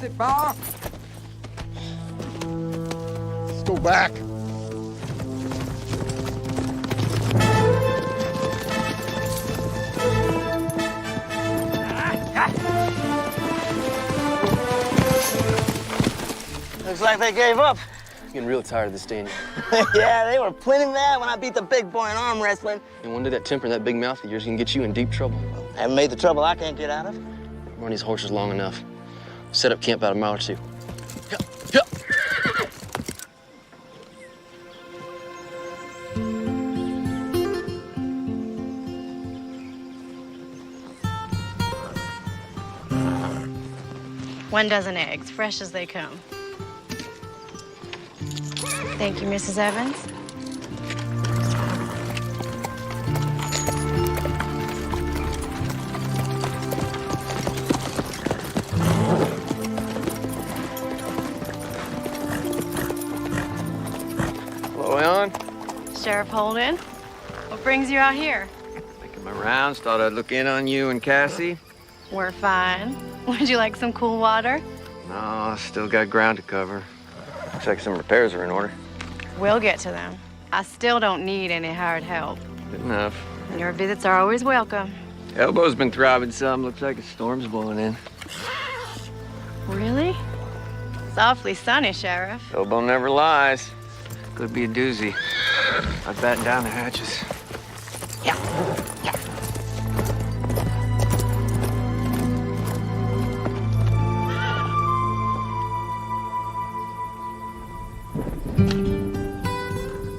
it, Bar. Let's go back. Looks like they gave up. Getting real tired of this, Danny. Yeah, they were plenty mad when I beat the big boy in arm wrestling. And one day that temper and that big mouth of yours can get you in deep trouble. I haven't made the trouble I can't get out of. Run these horses long enough. Set up camp about a mile or two. One dozen eggs, fresh as they come. Thank you, Mrs. Evans. Hello, Alan. Sheriff Holden, what brings you out here? Making my rounds, thought I'd look in on you and Cassie. We're fine. Would you like some cool water? No, still got ground to cover. Looks like some repairs are in order. We'll get to them. I still don't need any hired help. Good enough. Your visits are always welcome. Elbow's been throbbing some. Looks like a storm's blowing in. Really? It's awfully sunny, Sheriff. Elbow never lies. Could be a doozy. I'd batten down the hatches.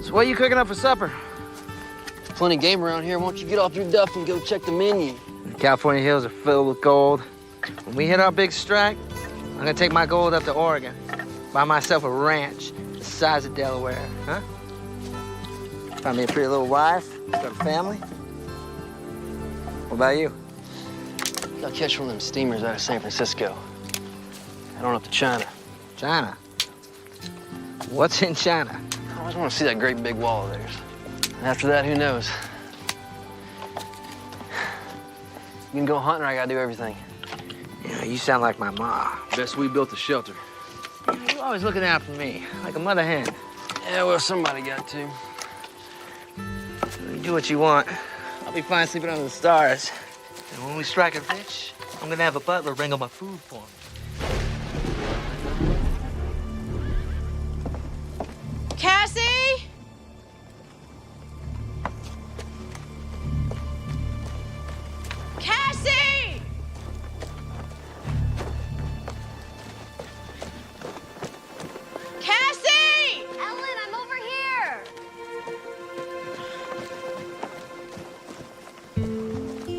So what are you cooking up for supper? Plenty of game around here. Why don't you get off your duff and go check the menu? The California hills are filled with gold. When we hit our big strike, I'm gonna take my gold up to Oregon. Buy myself a ranch the size of Delaware, huh? Find me a pretty little wife, got a family. What about you? I'll catch one of them steamers out of San Francisco. Head on up to China. China? What's in China? I always want to see that great big wall of theirs. And after that, who knows? You can go hunting or I gotta do everything. Yeah, you sound like my ma. Best we built a shelter. You're always looking out for me, like a mother hen. Yeah, well, somebody got to. You do what you want. I'll be fine sleeping under the stars. And when we strike it rich, I'm gonna have a butler bring all my food for me. Cassie? Cassie! Cassie! Ellen, I'm over here.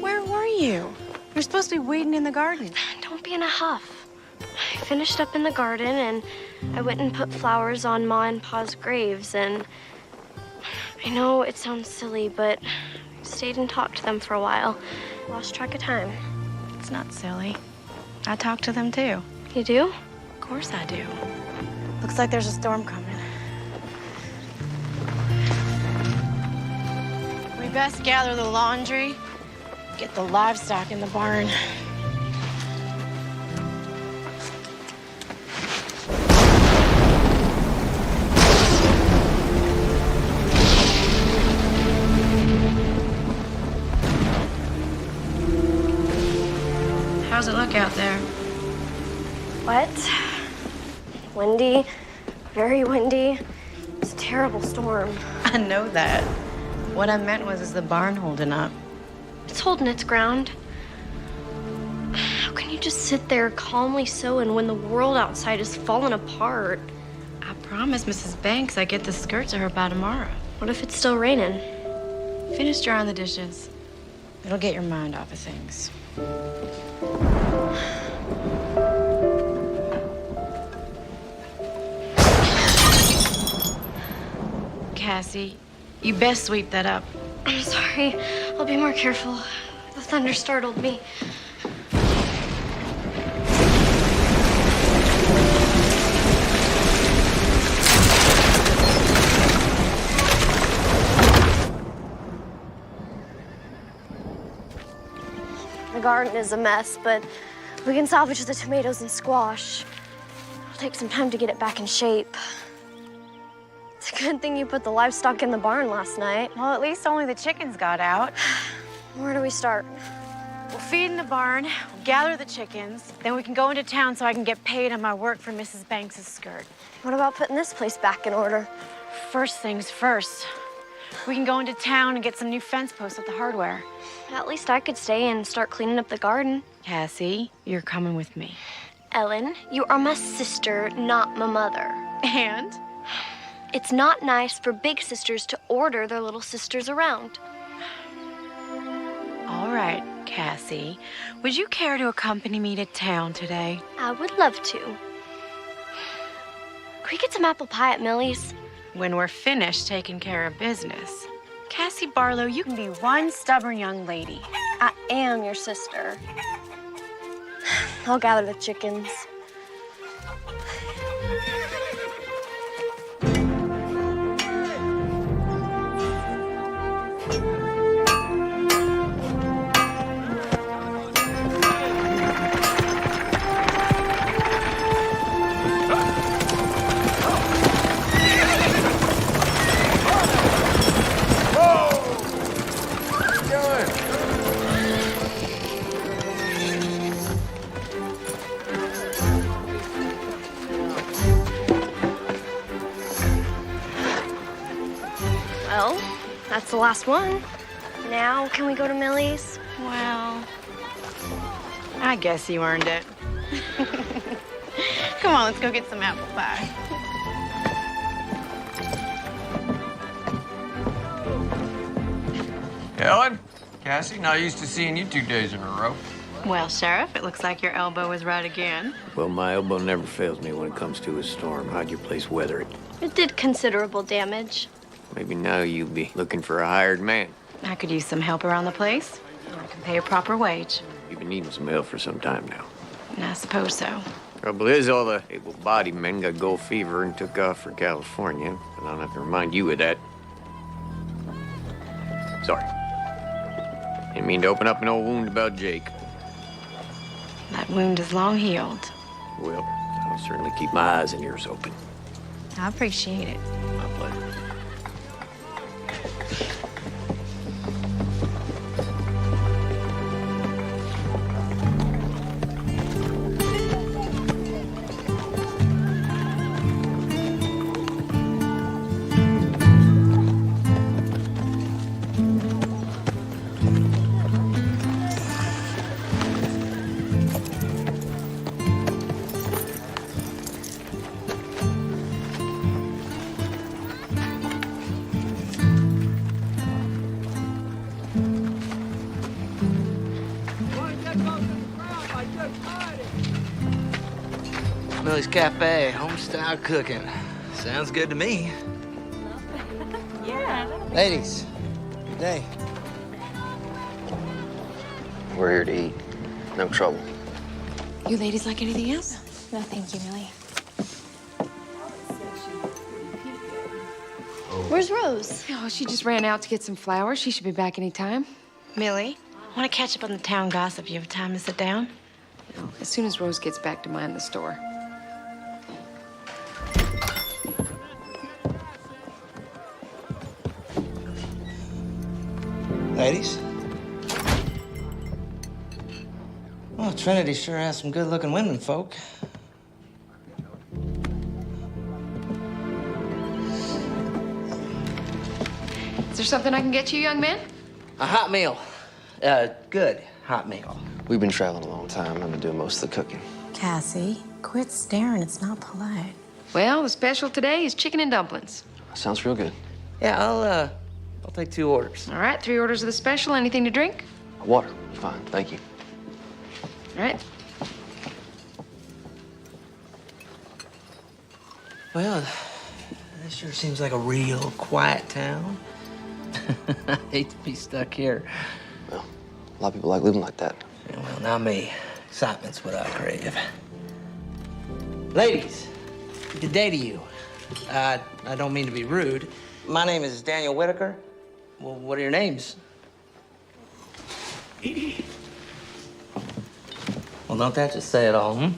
Where were you? You're supposed to be waiting in the garden. Don't be in a huff. I finished up in the garden and I went and put flowers on Ma and Pa's graves, and I know it sounds silly, but I stayed and talked to them for a while. Lost track of time. It's not silly. I talk to them too. You do? Of course I do. Looks like there's a storm coming. We best gather the laundry, get the livestock in the barn. How's it look out there? Wet, windy, very windy. It's a terrible storm. I know that. What I meant was, is the barn holding up? It's holding its ground. How can you just sit there calmly sewing when the world outside is falling apart? I promised Mrs. Banks I'd get the skirt to her by tomorrow. What if it's still raining? Finish drying the dishes. It'll get your mind off of things. Cassie, you best sweep that up. I'm sorry. I'll be more careful. The thunder startled me. The garden is a mess, but we can salvage the tomatoes and squash. It'll take some time to get it back in shape. It's a good thing you put the livestock in the barn last night. Well, at least only the chickens got out. Where do we start? We'll feed in the barn, we'll gather the chickens, then we can go into town so I can get paid on my work for Mrs. Banks' skirt. What about putting this place back in order? First things first. We can go into town and get some new fence posts at the hardware. At least I could stay and start cleaning up the garden. Cassie, you're coming with me. Ellen, you are my sister, not my mother. And? It's not nice for big sisters to order their little sisters around. All right, Cassie. Would you care to accompany me to town today? I would love to. Can we get some apple pie at Millie's? When we're finished taking care of business. Cassie Barlow, you can be one stubborn young lady. I am your sister. I'll gather the chickens. Well, that's the last one. Now, can we go to Millie's? Well, I guess you earned it. Come on, let's go get some apple pie. Ellen? Cassie, not used to seeing you 2 days in a row. Well, Sheriff, it looks like your elbow is right again. Well, my elbow never fails me when it comes to a storm. How'd your place weather it? It did considerable damage. Maybe now you'll be looking for a hired man. I could use some help around the place. I can pay a proper wage. You've been needing some help for some time now. And I suppose so. Trouble is, all the able-bodied men got gold fever and took off for California. But I don't have to remind you of that. Sorry. Didn't mean to open up an old wound about Jake. That wound is long healed. Well, I'll certainly keep my eyes and ears open. I appreciate it. My pleasure. Millie's Cafe, home-style cooking. Sounds good to me. Yeah. Ladies, good day. We're here to eat. No trouble. You ladies like anything else? No, thank you, Millie. Where's Rose? Oh, she just ran out to get some flowers. She should be back any time. Millie, I want to catch up on the town gossip. You have time to sit down? As soon as Rose gets back to mind the store. Ladies? Well, Trinity sure has some good-looking women, folk. Is there something I can get you, young man? A hot meal. Good hot meal. We've been traveling a long time. I've been doing most of the cooking. Cassie, quit staring. It's not polite. Well, the special today is chicken and dumplings. Sounds real good. Yeah, I'll take 2 orders. All right, 3 orders of the special. Anything to drink? Water. Fine. Thank you. All right. Well, this sure seems like a real quiet town. I hate to be stuck here. Well, a lot of people like living like that. Yeah, well, not me. Excitement's what I crave. Ladies, good day to you. I don't mean to be rude. My name is Daniel Whitaker. Well, what are your names? Well, don't that just say it all, hmm?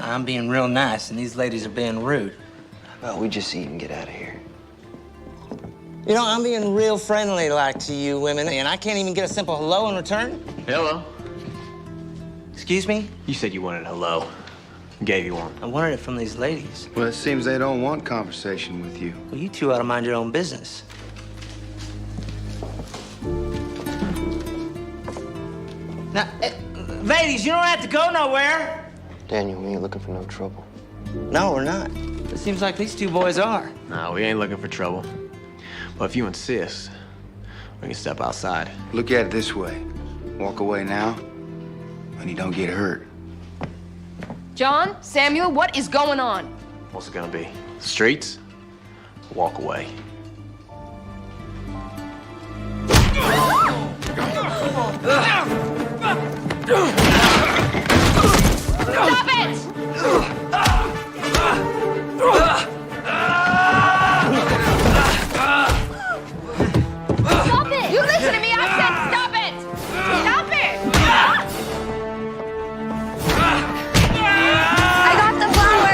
I'm being real nice, and these ladies are being rude. How about we just eat and get out of here? You know, I'm being real friendly like to you women, and I can't even get a simple hello in return. Hello. Excuse me? You said you wanted hello. Gave you one. I wanted it from these ladies. Well, it seems they don't want conversation with you. Well, you two ought to mind your own business. Now, ladies, you don't have to go nowhere. Daniel, we ain't looking for no trouble. No, we're not. It seems like these two boys are. No, we ain't looking for trouble. But if you insist, we can step outside. Look at it this way. Walk away now, and you don't get hurt. John, Samuel, what is going on? What's it gonna be? Streets? Walk away. Stop it! Stop it! You listen to me, I said stop it! Stop it! I got the flower.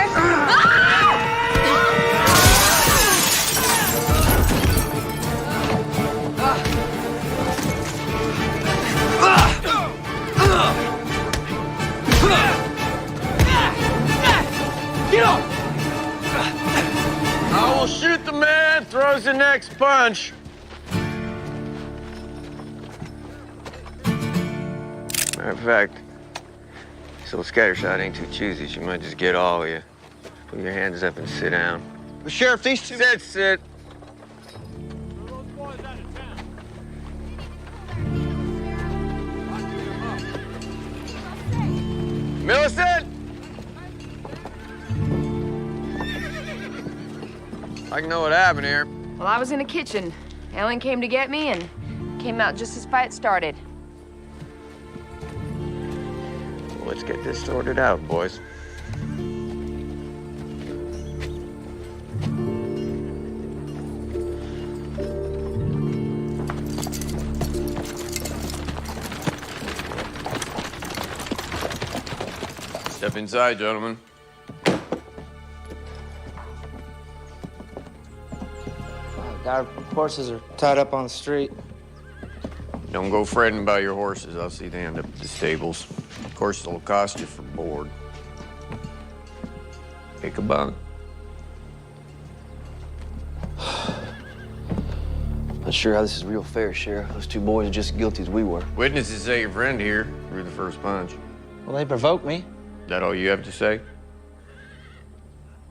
I will shoot the man, throws the next punch. Matter of fact, this little scattershot ain't too choosy. She might just get all of you. Put your hands up and sit down. But Sheriff, these two... Sit. Millicent! I can know what happened here. Well, I was in the kitchen. Ellen came to get me and came out just as fight started. Let's get this sorted out, boys. Step inside, gentlemen. Our horses are tied up on the street. Don't go fretting about your horses. I'll see they end up at the stables. Of course, it'll cost you for board. Take a bunk. Not sure how this is real fair, Sheriff. Those two boys are just as guilty as we were. Witnesses say your friend here threw the first punch. Well, they provoked me. That all you have to say?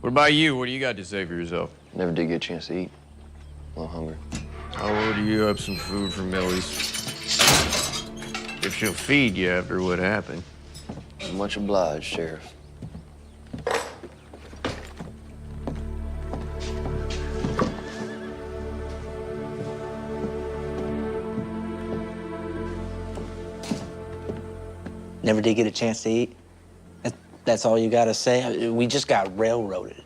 What about you? What do you got to say for yourself? Never did get a chance to eat. A little hungry. I'll order you up some food from Millie's. If she'll feed you after what happened. Much obliged, Sheriff. Never did get a chance to eat. That's all you gotta say? We just got railroaded.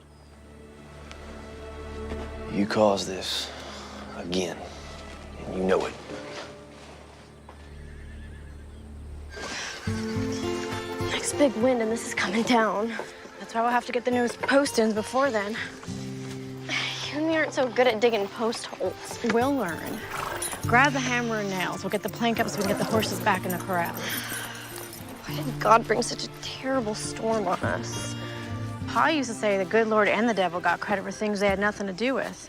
You caused this again, and you know it. Next big wind and this is coming down. That's why we'll have to get the newest post-ins before then. You and me aren't so good at digging post holes. We'll learn. Grab the hammer and nails. We'll get the plank up so we can get the horses back in the corral. Why did God bring such a terrible storm on us? Pa used to say the good Lord and the devil got credit for things they had nothing to do with.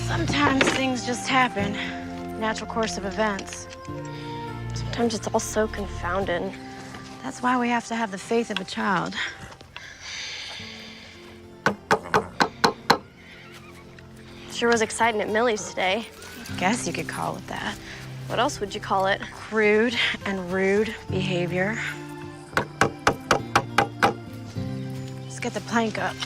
Sometimes things just happen. Natural course of events. Sometimes it's all so confounded. That's why we have to have the faith of a child. Sure was exciting at Millie's today. Guess you could call it that. What else would you call it? Crude and rude behavior. Let's get the plank up.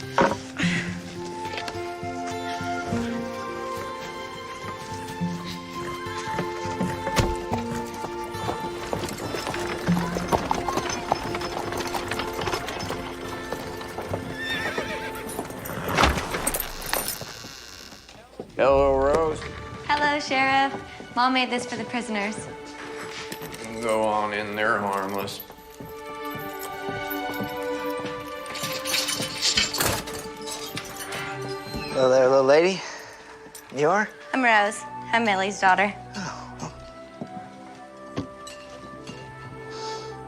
Hello, Rose. Hello, Sheriff. Mom made this for the prisoners. Go on in there harmless. Hello there, little lady. You are? I'm Rose. I'm Millie's daughter. Oh,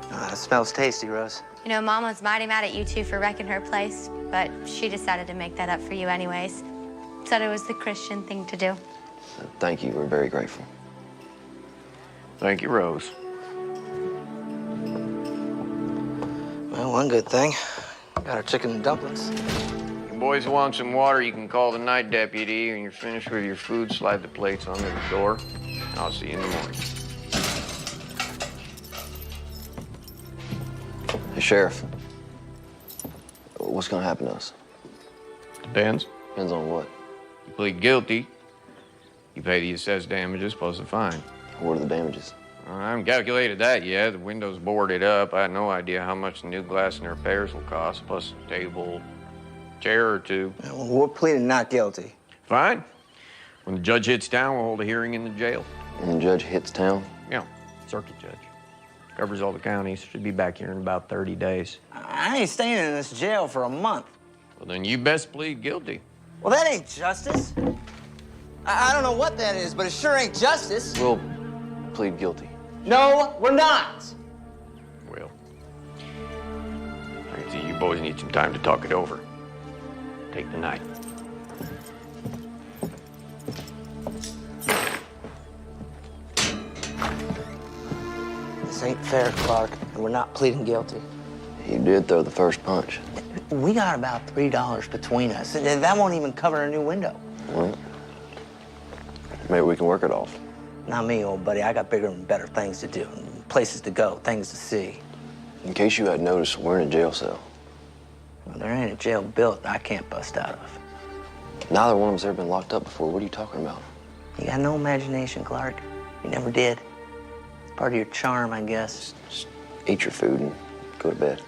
that smells tasty, Rose. You know, Mom was mighty mad at you two for wrecking her place, but she decided to make that up for you anyways. Said it was the Christian thing to do. Thank you. We're very grateful. Thank you, Rose. Well, one good thing. Got our chicken and dumplings. You boys want some water, you can call the night deputy. When you're finished with your food, slide the plates under the door. I'll see you in the morning. Hey, Sheriff. What's gonna happen to us? Depends. Depends on what. You plead guilty, you pay the assessed damages plus a fine. What are the damages? I haven't calculated that yet. The window's boarded up. I had no idea how much the new glass and repairs will cost, plus a table, chair or two. Well, we're pleading not guilty. Fine. When the judge hits town, we'll hold a hearing in the jail. And the judge hits town? Yeah, circuit judge. Covers all the counties. Should be back here in about 30 days. I ain't staying in this jail for a month. Well, then you best plead guilty. Well, that ain't justice. I don't know what that is, but it sure ain't justice. We'll plead guilty. No, we're not. Well, I can see you boys need some time to talk it over. Take the night. This ain't fair, Clark, and we're not pleading guilty. You did throw the first punch. We got about $3 between us, and that won't even cover a new window. Well, maybe we can work it off. Not me, old buddy. I got bigger and better things to do, places to go, things to see. In case you hadn't noticed, we're in a jail cell. Well, there ain't a jail built I can't bust out of. Neither one of us ever been locked up before. What are you talking about? You got no imagination, Clark. You never did. It's part of your charm, I guess. Just eat your food and go to bed.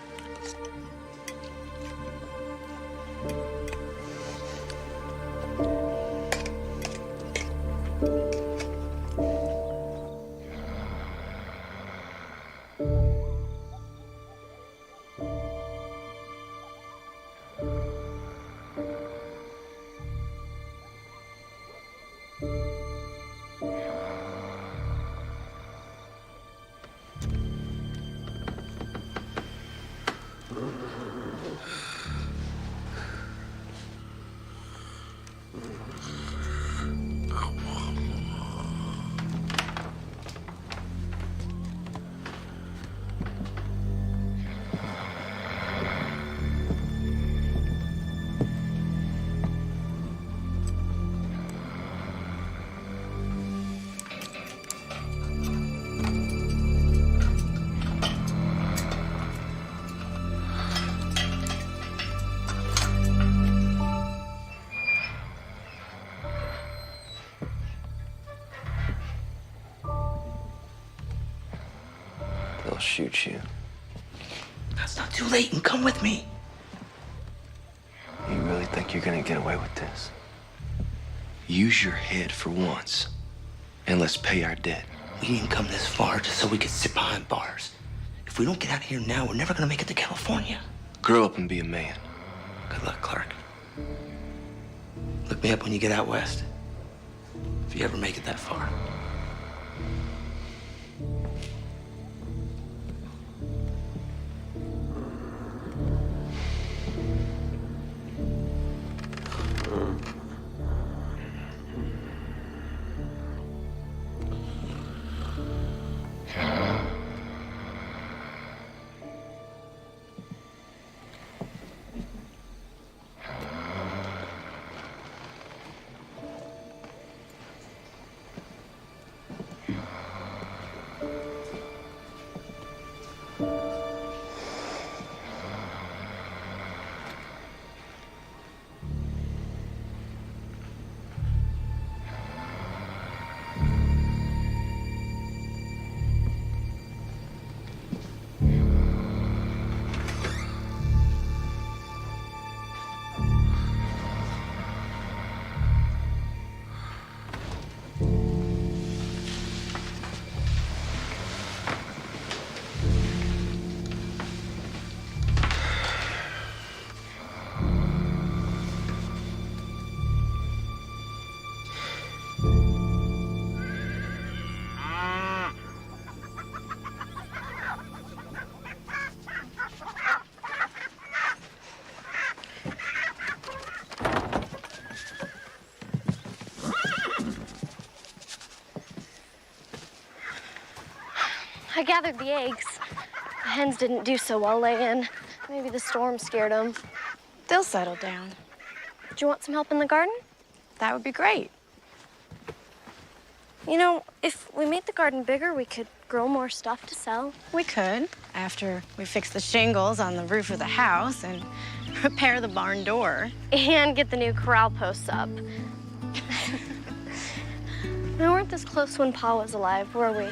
They'll shoot you. It's not too late, and come with me. You really think you're gonna get away with this? Use your head for once, and let's pay our debt. We didn't come this far just so we could sit behind bars. If we don't get out of here now, we're never gonna make it to California. Grow up and be a man. Good luck, Clark. Look me up when you get out west. If you ever make it that far. I gathered the eggs. The hens didn't do so well laying. Maybe the storm scared them. They'll settle down. Do you want some help in the garden? That would be great. You know, if we made the garden bigger, we could grow more stuff to sell. We could, after we fix the shingles on the roof of the house and repair the barn door. And get the new corral posts up. We weren't this close when Pa was alive, were we?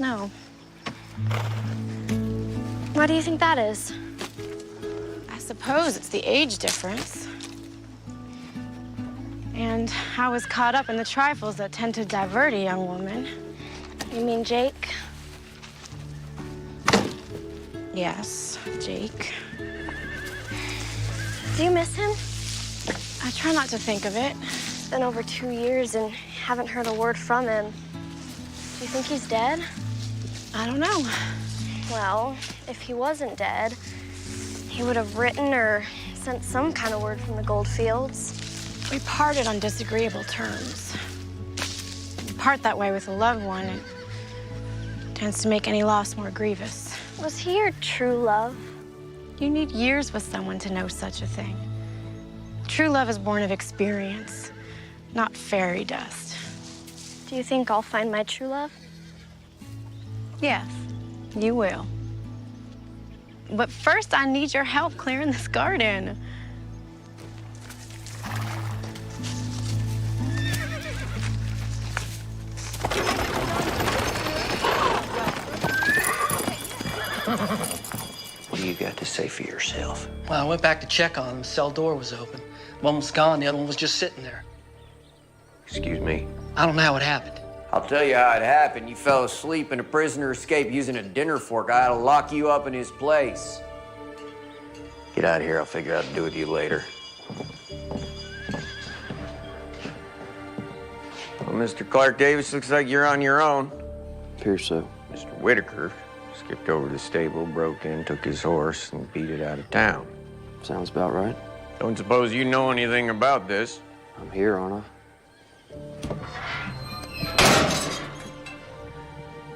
No. Why do you think that is? I suppose it's the age difference. And I was caught up in the trifles that tend to divert a young woman. You mean Jake? Yes, Jake. Do you miss him? I try not to think of it. It's been over 2 years and haven't heard a word from him. Do you think he's dead? I don't know. Well, if he wasn't dead, he would have written or sent some kind of word from the Goldfields. We parted on disagreeable terms. You part that way with a loved one, it tends to make any loss more grievous. Was he your true love? You need years with someone to know such a thing. True love is born of experience, not fairy dust. Do you think I'll find my true love? Yes, you will. But first, I need your help clearing this garden. What do you got to say for yourself? Well, I went back to check on him. The cell door was open. One was gone, the other one was just sitting there. Excuse me? I don't know how it happened. I'll tell you how it happened. You fell asleep and a prisoner escaped using a dinner fork. I had to lock you up in his place. Get out of here. I'll figure out what to do with you later. Well, Mr. Clark Davis, looks like you're on your own. Appears so. Mr. Whitaker skipped over to the stable, broke in, took his horse, and beat it out of town. Sounds about right. Don't suppose you know anything about this. I'm here, aren't I?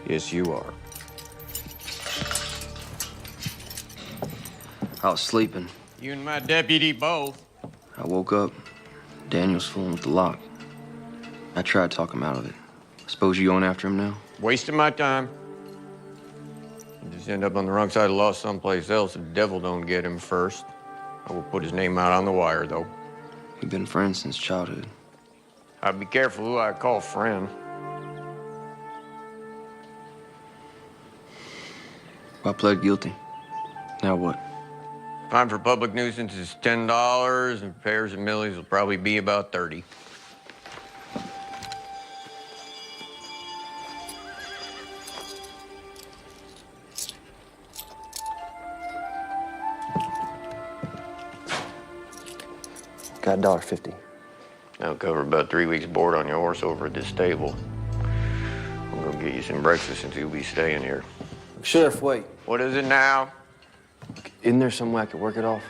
Yes, you are. I was sleeping. You and my deputy both. I woke up. Daniel's fooling with the lock. I tried to talk him out of it. Suppose you going after him now? Wasting my time. You just end up on the wrong side of the law someplace else if the devil don't get him first. I will put his name out on the wire, though. We've been friends since childhood. I'd be careful who I call friend. I pled guilty. Now what? Fine for public nuisance is $10, and repairs and millies will probably be about 30. Got $1.50. That'll cover about 3 weeks' board on your horse over at this stable. I'm gonna get you some breakfast since you'll be staying here. Sheriff, wait. What is it now? Isn't there some way I could work it off?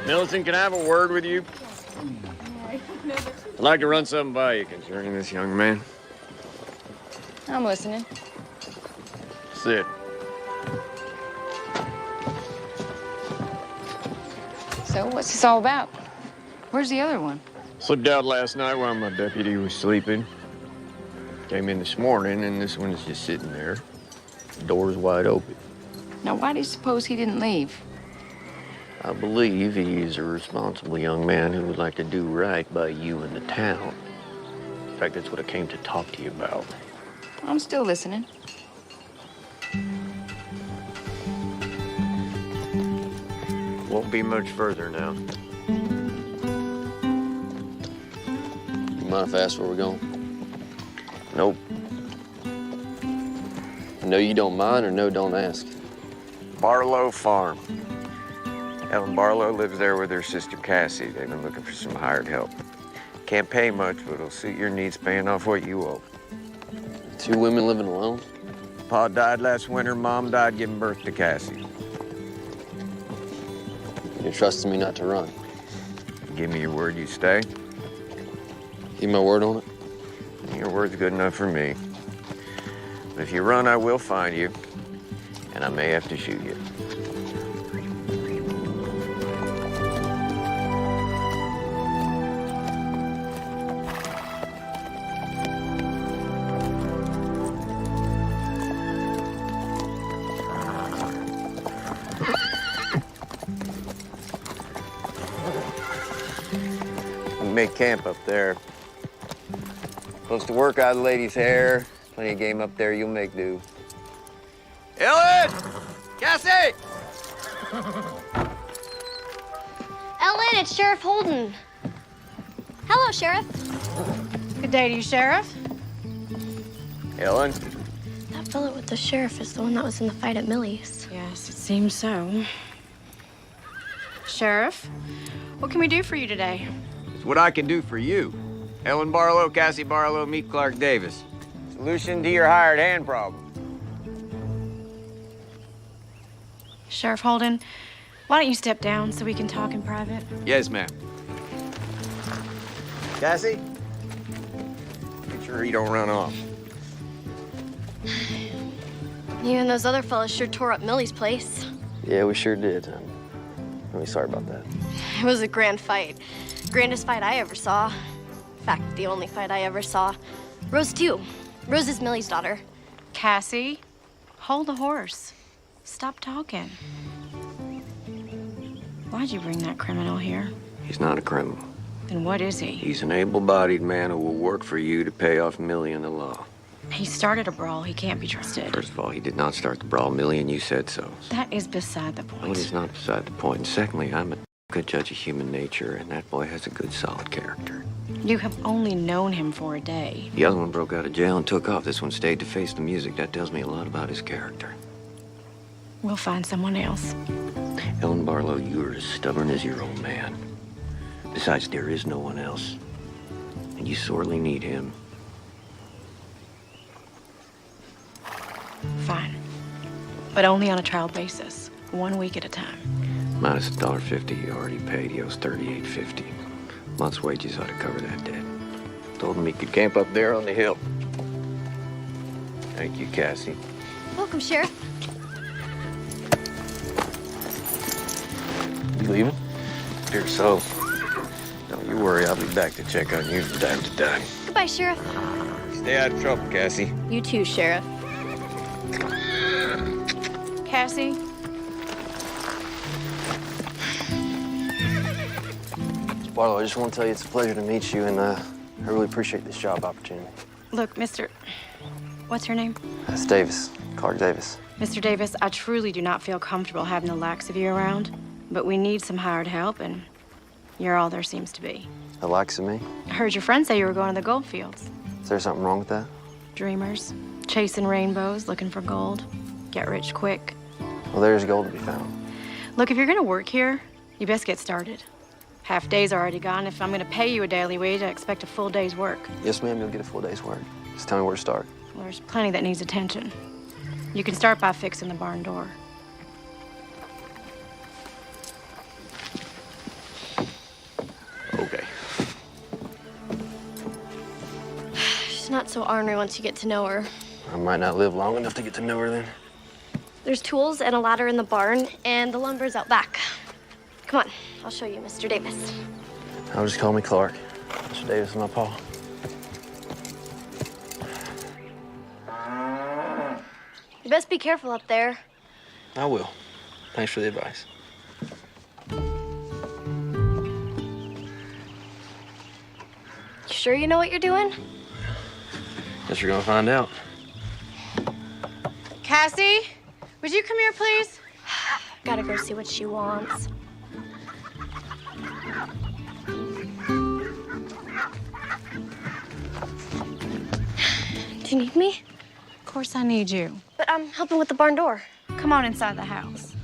Millicent, can I have a word with you? I'd like to run something by you concerning this young man. I'm listening. Sit. So, what's this all about? Where's the other one? Slipped out last night while my deputy was sleeping. Came in this morning, and this one is just sitting there. The door's wide open. Now, why do you suppose he didn't leave? I believe he is a responsible young man who would like to do right by you and the town. In fact, that's what I came to talk to you about. I'm still listening. Won't be much further now. You mind if I ask where we're going? Nope. No, you don't mind, or no, don't ask? Barlow Farm. Ellen Barlow lives there with her sister Cassie. They've been looking for some hired help. Can't pay much, but it'll suit your needs paying off what you owe. 2 women living alone? Pa died last winter, Mom died giving birth to Cassie. You're trusting me not to run. Give me your word you stay. Give my word on it? Your word's good enough for me. But if you run, I will find you, and I may have to shoot you. We make camp up there. Supposed to work out of the lady's hair. Plenty of game up there, you'll make do. Ellen! Cassie! Ellen, it's Sheriff Holden. Hello, Sheriff. Good day to you, Sheriff. Ellen? That fellow with the sheriff is the one that was in the fight at Millie's. Yes, it seems so. Sheriff, what can we do for you today? It's what I can do for you. Ellen Barlow, Cassie Barlow, meet Clark Davis. Solution to your hired hand problem. Sheriff Holden, why don't you step down so we can talk in private? Yes, ma'am. Cassie? Make sure he don't run off. You and those other fellas sure tore up Millie's place. Yeah, we sure did. I'm really sorry about that. It was a grand fight. Grandest fight I ever saw. In fact, the only fight I ever saw. Rose, too. Rose is Millie's daughter. Cassie, hold the horse. Stop talking. Why'd you bring that criminal here? He's not a criminal. Then what is he? He's an able-bodied man who will work for you to pay off Millie and the law. He started a brawl. He can't be trusted. First of all, he did not start the brawl, Millie, and you said so. That is beside the No, point. it is not beside the point. And secondly, I'm a good judge of human nature, and that boy has a good, solid character. You have only known him for a day. The other one broke out of jail and took off. This one stayed to face the music. That tells me a lot about his character. We'll find someone else. Ellen Barlow, you are as stubborn as your old man. Besides, there is no one else. And you sorely need him. Fine. But only on a trial basis. 1 week at a time. Minus $1.50 you already paid. He owes $38.50. Month's wages ought to cover that debt. Told him he could camp up there on the hill. Thank you, Cassie. Welcome, Sheriff. You leaving? Dear so. Don't you worry, I'll be back to check on you from time to time. Goodbye, Sheriff. Stay out of trouble, Cassie. You too, Sheriff. Cassie? Barlow, I just want to tell you it's a pleasure to meet you, and I really appreciate this job opportunity. Look, Mr. What's your name? That's Davis, Clark Davis. Mr. Davis, I truly do not feel comfortable having the likes of you around, but we need some hired help, and you're all there seems to be. The likes of me? I heard your friend say you were going to the gold fields. Is there something wrong with that? Dreamers, chasing rainbows, looking for gold, get rich quick. Well, there's gold to be found. Look, if you're gonna work here, you best get started. Half day's already gone. If I'm gonna pay you a daily wage, I expect a full day's work. Yes, ma'am, you'll get a full day's work. Just tell me where to start. Well, there's plenty that needs attention. You can start by fixing the barn door. Okay. She's not so ornery once you get to know her. I might not live long enough to get to know her then. There's tools and a ladder in the barn, and the lumber's out back. Come on, I'll show you, Mr. Davis. I'll just call me Clark. Mr. Davis is my pa. You best be careful up there. I will. Thanks for the advice. You sure you know what you're doing? Guess you're gonna find out. Cassie, would you come here, please? Gotta go see what she wants. Do you need me? Of course I need you. But I'm helping with the barn door. Come on inside the house.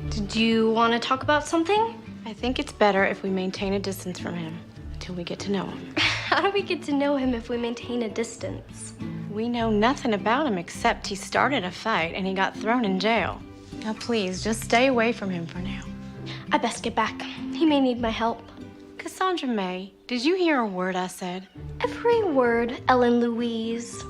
Did you want to talk about something? I think it's better if we maintain a distance from him until we get to know him. How do we get to know him if we maintain a distance? We know nothing about him except he started a fight and he got thrown in jail. Now, please, just stay away from him for now. I best get back. He may need my help. Cassandra May, did you hear a word I said? Every word, Ellen Louise.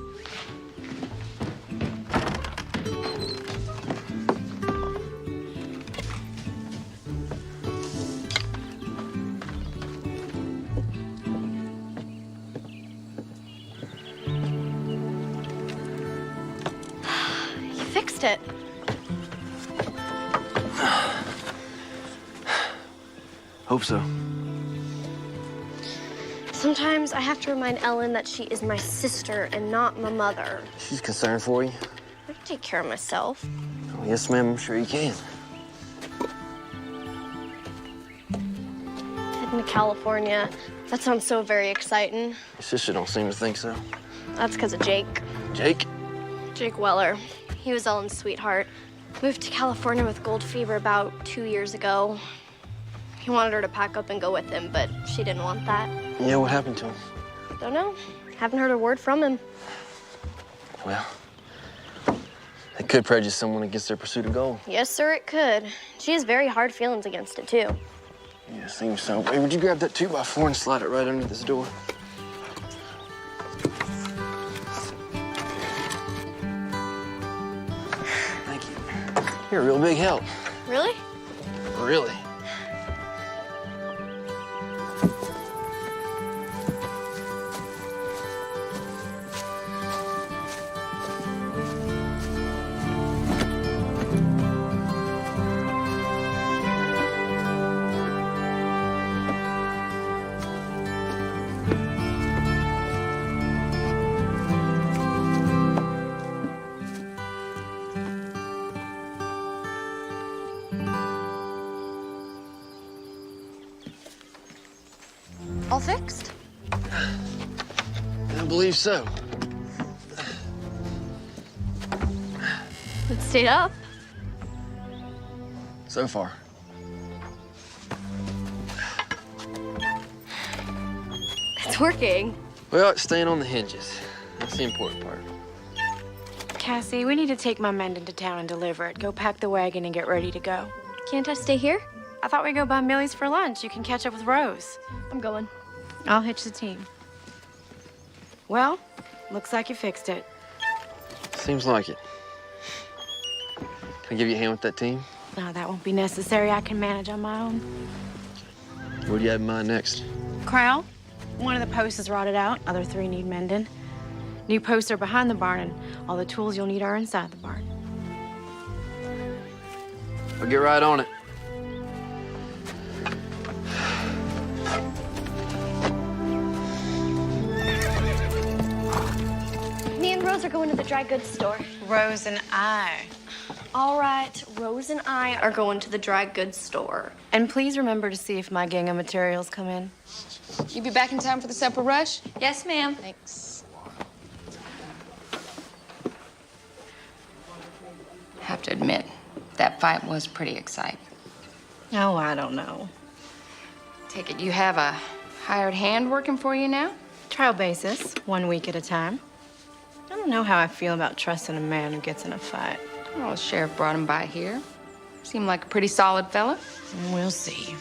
You fixed it. Hope so. Sometimes I have to remind Ellen that she is my sister and not my mother. She's concerned for you. I can take care of myself. Oh, yes, ma'am, I'm sure you can. Heading to California. That sounds so very exciting. Your sister don't seem to think so. That's because of Jake. Jake? Jake Weller. He was Ellen's sweetheart. Moved to California with gold fever about 2 years ago. He wanted her to pack up and go with him, but she didn't want that. Yeah, what happened to him? Don't know. Haven't heard a word from him. Well, it could prejudice someone against their pursuit of gold. Yes, sir, it could. She has very hard feelings against it, too. Yeah, seems so. Hey, would you grab that 2x4 and slide it right under this door? Thank you. You're a real big help. Really? Really? All fixed? I believe so. It stayed up. So far. It's working. Well, it's staying on the hinges. That's the important part. Cassie, we need to take my mend into town and deliver it. Go pack the wagon and get ready to go. Can't I stay here? I thought we'd go by Millie's for lunch. You can catch up with Rose. I'm going. I'll hitch the team. Well, looks like you fixed it. Seems like it. Can I give you a hand with that team? No, that won't be necessary. I can manage on my own. What do you have in mind next? Corral, one of the posts is rotted out. Other 3 need mending. New posts are behind the barn, and all the tools you'll need are inside the barn. I'll get right on it. Me and Rose are going to the dry goods store. Rose and I. All right, Rose and I are going to the dry goods store. And please remember to see if my gingham materials come in. You be back in time for the supper rush? Yes, ma'am. Thanks. Have to admit, that fight was pretty exciting. Oh, I don't know. Take it you have a hired hand working for you now? Trial basis, 1 week at a time. I don't know how I feel about trusting a man who gets in a fight. Well, the sheriff brought him by here. Seemed like a pretty solid fella. We'll see.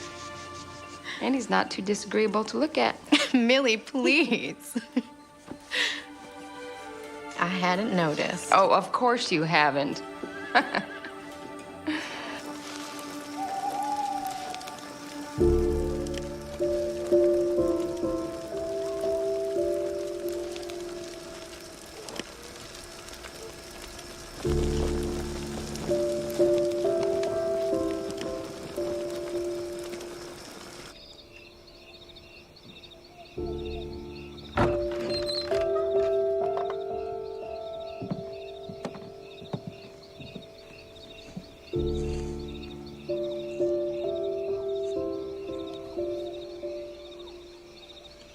And he's not too disagreeable to look at. Millie, please. I hadn't noticed. Oh, of course you haven't.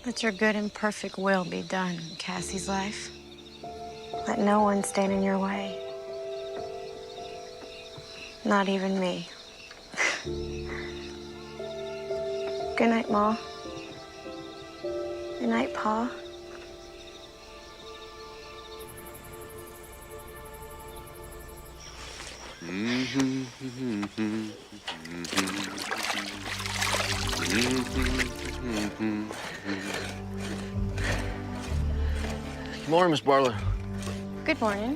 Let your good and perfect will be done in Cassie's life. Let no one stand in your way. Not even me. Good night, Ma. Good night, Pa. Good morning, Miss Barlow. Good morning.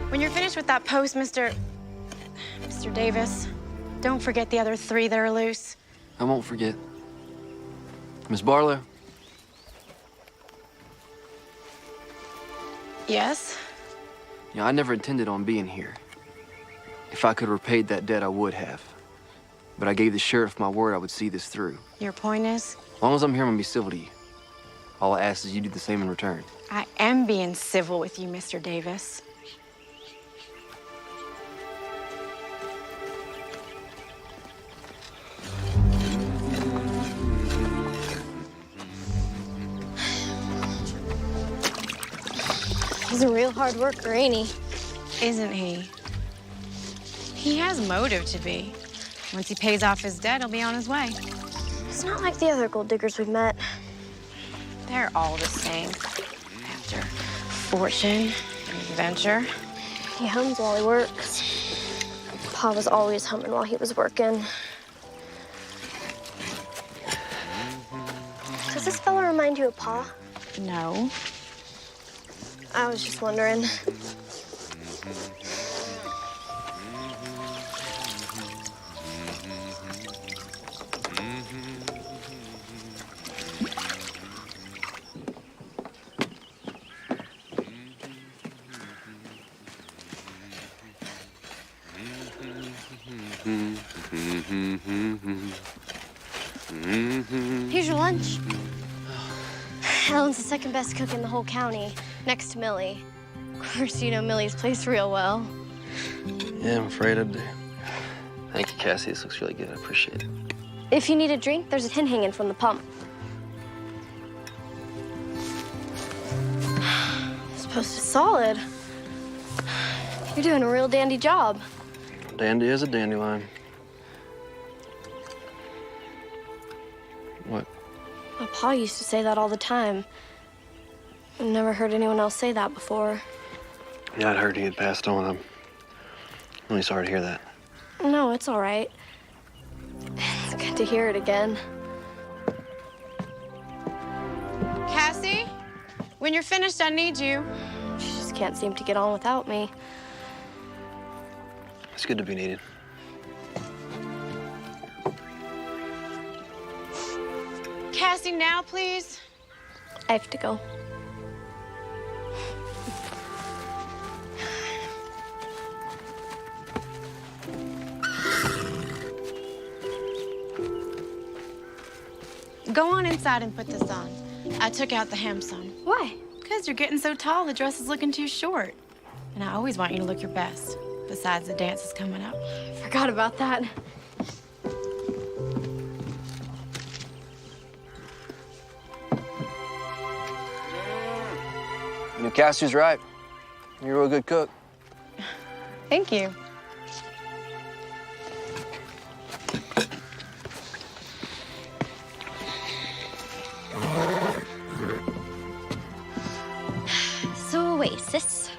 When you're finished with that post, Mr. Davis, don't forget the other 3 that are loose. I won't forget. Miss Barlow, Yes? you know, I never intended on being here. If I could have repaid that debt, I would have. But I gave the sheriff my word I would see this through. Your point is? As long as I'm here, I'm gonna be civil to you. All I ask is you do the same in return. I am being civil with you, Mr. Davis. He's a real hard worker, ain't he? Isn't he? He has motive to be. Once he pays off his debt, he'll be on his way. He's not like the other gold diggers we've met. They're all the same. After fortune and adventure. He hums while he works. Pa was always humming while he was working. Does this fella remind you of Pa? No. I was just wondering. Here's your lunch. Ellen's the second best cook in the whole county, next to Millie. Of course, you know Millie's place real well. Yeah, I'm afraid I do. Thank you, Cassie. This looks really good. I appreciate it. If you need a drink, there's a tin hanging from the pump. This post is solid. You're doing a real dandy job. Dandy as a dandelion. What? My pa used to say that all the time. I've never heard anyone else say that before. Yeah, I'd heard he had passed on. I'm really sorry to hear that. No, it's all right. It's good to hear it again. Cassie, when you're finished, I need you. She just can't seem to get on without me. It's good to be needed. Cassie, now, please. I have to go. Go on inside and put this on. I took out the hem some. Why? Because you're getting so tall, the dress is looking too short. And I always want you to look your best. Besides, the dance is coming up. Forgot about that. You know, Cassie's right. You're a real good cook. Thank you. So, Oasis.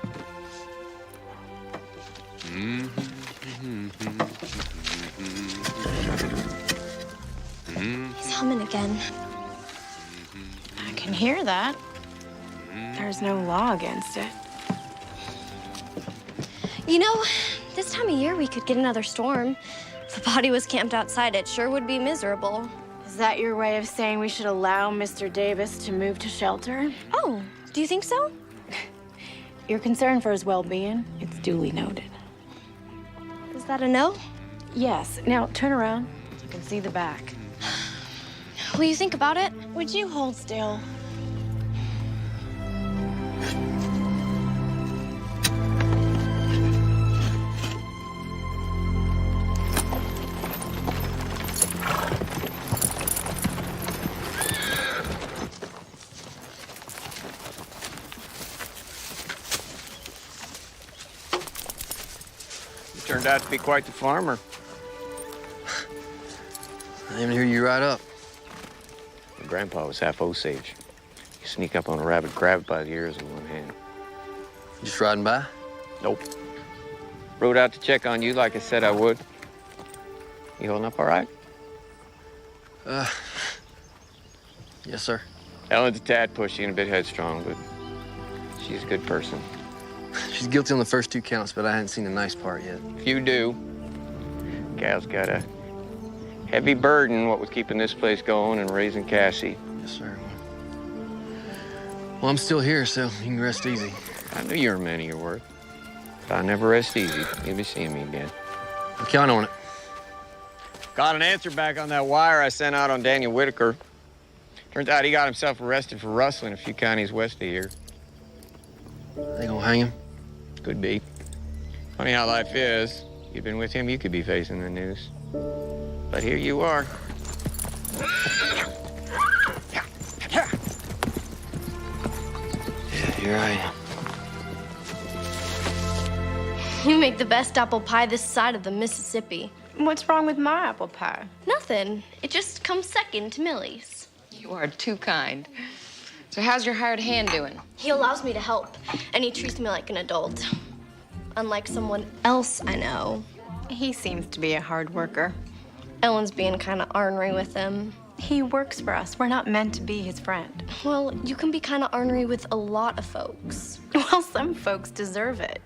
He's humming again. I can hear that. There's no law against it. You know, this time of year we could get another storm. If the body was camped outside, it sure would be miserable. Is that your way of saying we should allow Mr. Davis to move to shelter? Oh, do you think so? You're concerned for his well-being. It's duly noted. Is that a no? Yes. Now, turn around. You can see the back. Will you think about it? Would you hold still? Turned out to be quite the farmer. I even hear you right up. My grandpa was half Osage. You sneak up on a rabbit, grab it by the ears in one hand. Just riding by? Nope. Rode out to check on you like I said I would. You holding up all right? Yes, sir. Ellen's a tad pushy and a bit headstrong, but she's a good person. She's guilty on the first 2 counts, but I hadn't seen the nice part yet. If you do, Gal's got a heavy burden, what with keeping this place going and raising Cassie. Yes, sir. Well, I'm still here, so you can rest easy. I knew you were a man of your word. But I never rest easy. You'll be seeing me again. I'll count on it. Got an answer back on that wire I sent out on Daniel Whitaker. Turns out he got himself arrested for rustling a few counties west of here. They gonna hang him? Could be. Funny how life is. You've been with him, you could be facing the news. But here you are. Yeah, here I am. You make the best apple pie this side of the Mississippi. What's wrong with my apple pie? Nothing. It just comes second to Millie's. You are too kind. So how's your hired hand doing? He allows me to help, and he treats me like an adult. Unlike someone else I know. He seems to be a hard worker. Ellen's being kind of ornery with him. He works for us. We're not meant to be his friend. Well, you can be kind of ornery with a lot of folks. Well, some folks deserve it.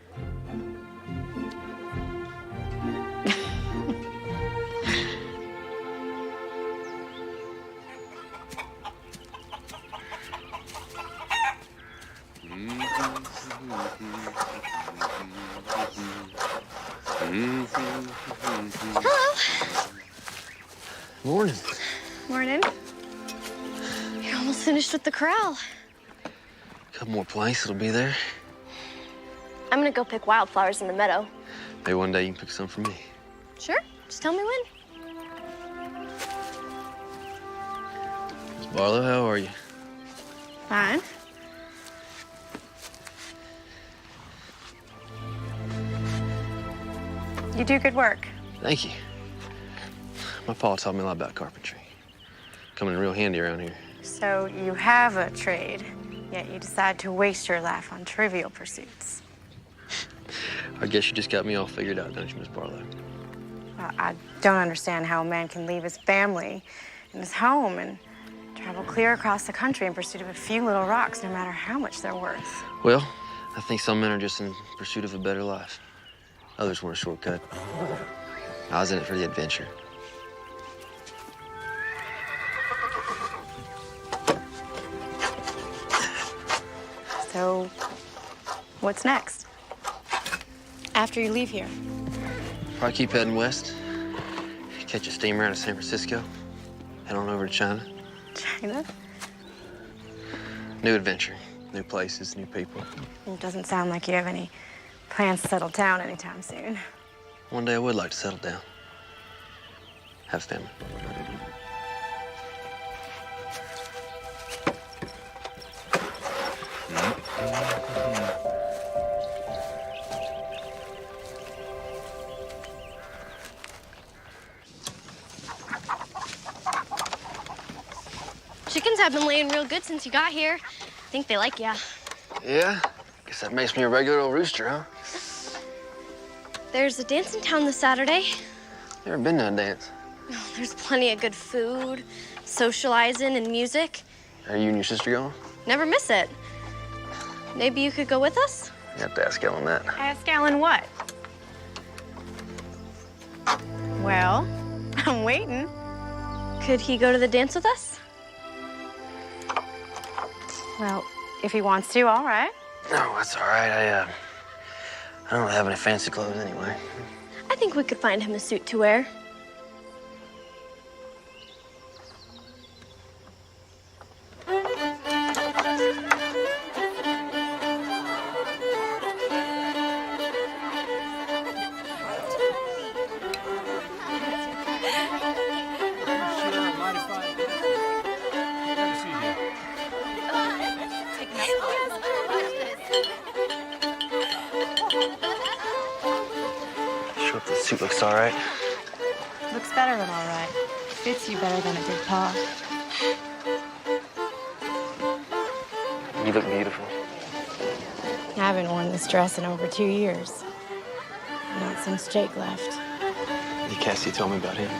Hello. Morning. Morning. You're almost finished with the corral. Couple more planks, it'll be there. I'm gonna go pick wildflowers in the meadow. Maybe one day you can pick some for me. Sure, just tell me when. Miss Barlow, how are you? Fine. You do good work. Thank you. My pa taught me a lot about carpentry. Coming in real handy around here. So you have a trade, yet you decide to waste your life on trivial pursuits. I guess you just got me all figured out, don't you, Miss Barlow? Well, I don't understand how a man can leave his family and his home and travel clear across the country in pursuit of a few little rocks, no matter how much they're worth. Well, I think some men are just in pursuit of a better life. Others want a shortcut. I was in it for the adventure. So, what's next? After you leave here? Probably keep heading west. Catch a steamer out of San Francisco. Head on over to China. China? New adventure. New places, new people. It doesn't sound like you have any plans to settle down anytime soon. One day I would like to settle down. Have a family. Chickens have been laying real good since you got here. I think they like ya. Yeah? Guess that makes me a regular old rooster, huh? There's a dance in town this Saturday. Never been to a dance. Oh, there's plenty of good food, socializing, and music. Are you and your sister going? Never miss it. Maybe you could go with us? You have to ask Ellen that. Ask Alan what? Well, I'm waiting. Could he go to the dance with us? Well, if he wants to, all right. No, that's all right. I don't have any fancy clothes anyway. I think we could find him a suit to wear. Suit looks all right. Looks better than all right. Fits you better than it did Pa. You look beautiful. I haven't worn this dress in over 2 years. Not since Jake left. Hey, Cassie told me about him.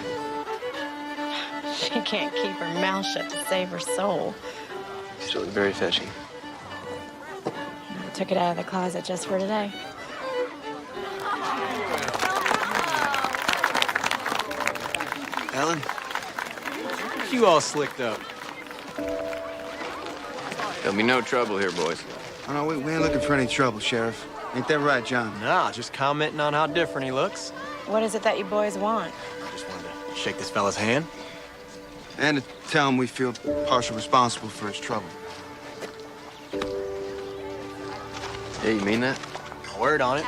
She can't keep her mouth shut to save her soul. You still look very fetching. I took it out of the closet just for today. Ellen? You all slicked up. There'll be no trouble here, boys. Oh, no, we ain't looking for any trouble, Sheriff. Ain't that right, John? Nah, just commenting on how different he looks. What is it that you boys want? Just wanted to shake this fella's hand. And to tell him we feel partially responsible for his trouble. Yeah, you mean that? Word on it.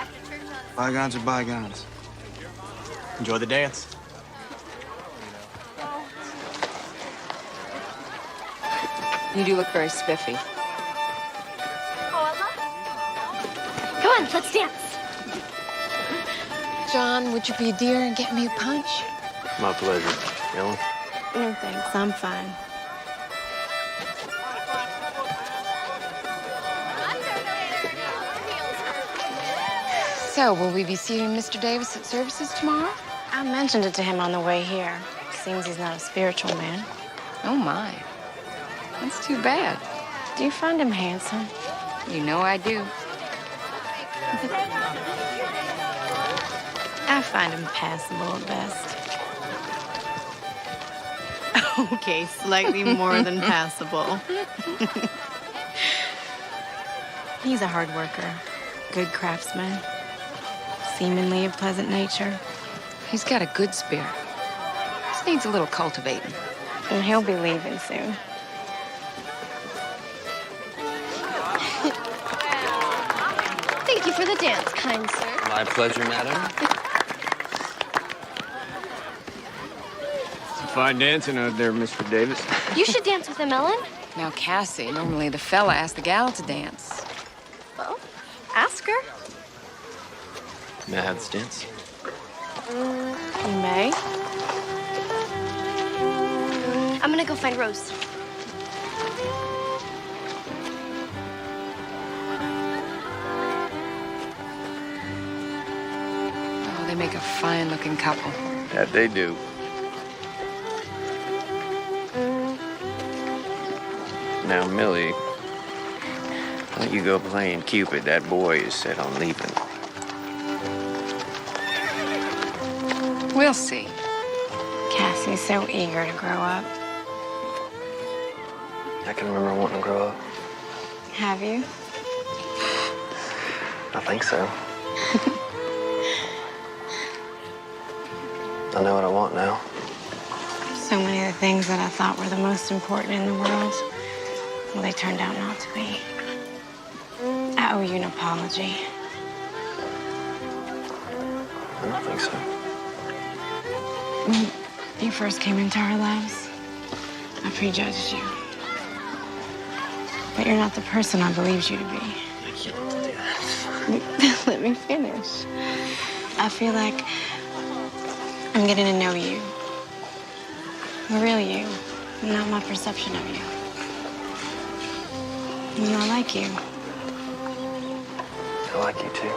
Bygones are bygones. Enjoy the dance. You do look very spiffy. Come on, let's dance. John, would you be a dear and get me a punch? My pleasure. Ellen? No thanks, I'm fine. So, will we be seeing Mr. Davis at services tomorrow? I mentioned it to him on the way here. Seems he's not a spiritual man. Oh, my. That's too bad. Do you find him handsome? You know I do. I find him passable at best. Okay, slightly more than passable. He's a hard worker, good craftsman, seemingly of pleasant nature. He's got a good spirit. Just needs a little cultivating. And he'll be leaving soon. Thank you for the dance, kind sir. My pleasure, madam. Fine dancing out there, Mr. Davis. You should dance with him, Ellen. Now, Cassie, normally the fella asks the gal to dance. Well, ask her. May I have this dance? You may. I'm gonna go find Rose. Oh, they make a fine-looking couple. That they do. Now, Millie, don't you go playing Cupid. That boy is set on leaving. We'll see. Cassie's so eager to grow up. I can remember wanting to grow up. Have you? I think so. I know what I want now. So many of the things that I thought were the most important in the world, well, they turned out not to be. I owe you an apology. I don't think so. When you first came into our lives, I prejudged you. But you're not the person I believed you to be. I can't do that. Let me finish. I feel like I'm getting to know you. The real you, not my perception of you. And I like you. I like you too.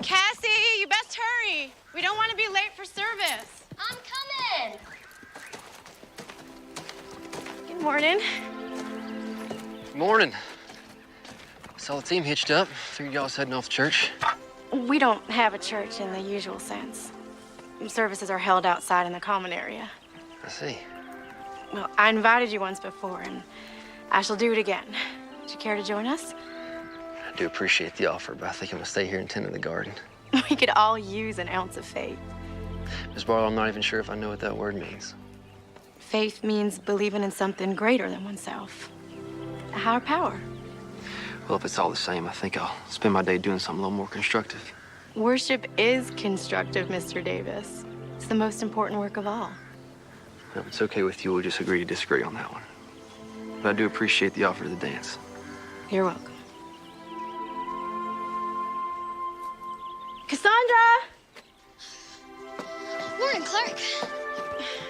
Cassie, you best hurry. We don't want to be late for service. I'm coming. Good morning. Morning. Saw the team hitched up. Figured y'all was heading off to church. We don't have a church in the usual sense. Services are held outside in the common area. I see. Well, I invited you once before, and I shall do it again. Would you care to join us? I do appreciate the offer, but I think I'm gonna stay here and tend to the garden. We could all use an ounce of faith. Miss Barlow, I'm not even sure if I know what that word means. Faith means believing in something greater than oneself. A higher power. Well, if it's all the same, I think I'll spend my day doing something a little more constructive. Worship is constructive, Mr. Davis. It's the most important work of all. If it's okay with you, we'll just agree to disagree on that one. But I do appreciate the offer of the dance. You're welcome. Cassandra! Morning, Clark.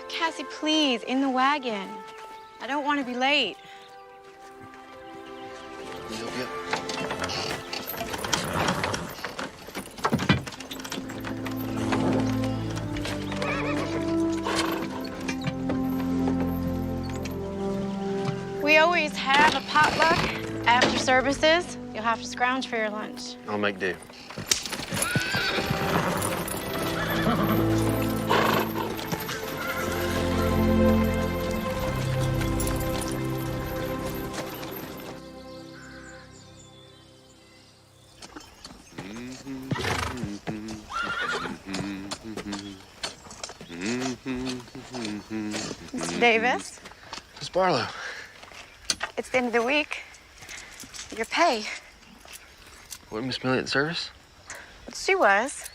Cassie, please, in the wagon. I don't want to be late. We always have a potluck after services. You'll have to scrounge for your lunch. I'll make do. Mr. Davis, Miss Barlow. it's the end of the week. Your pay. Wasn't Miss Millie at the service? She was.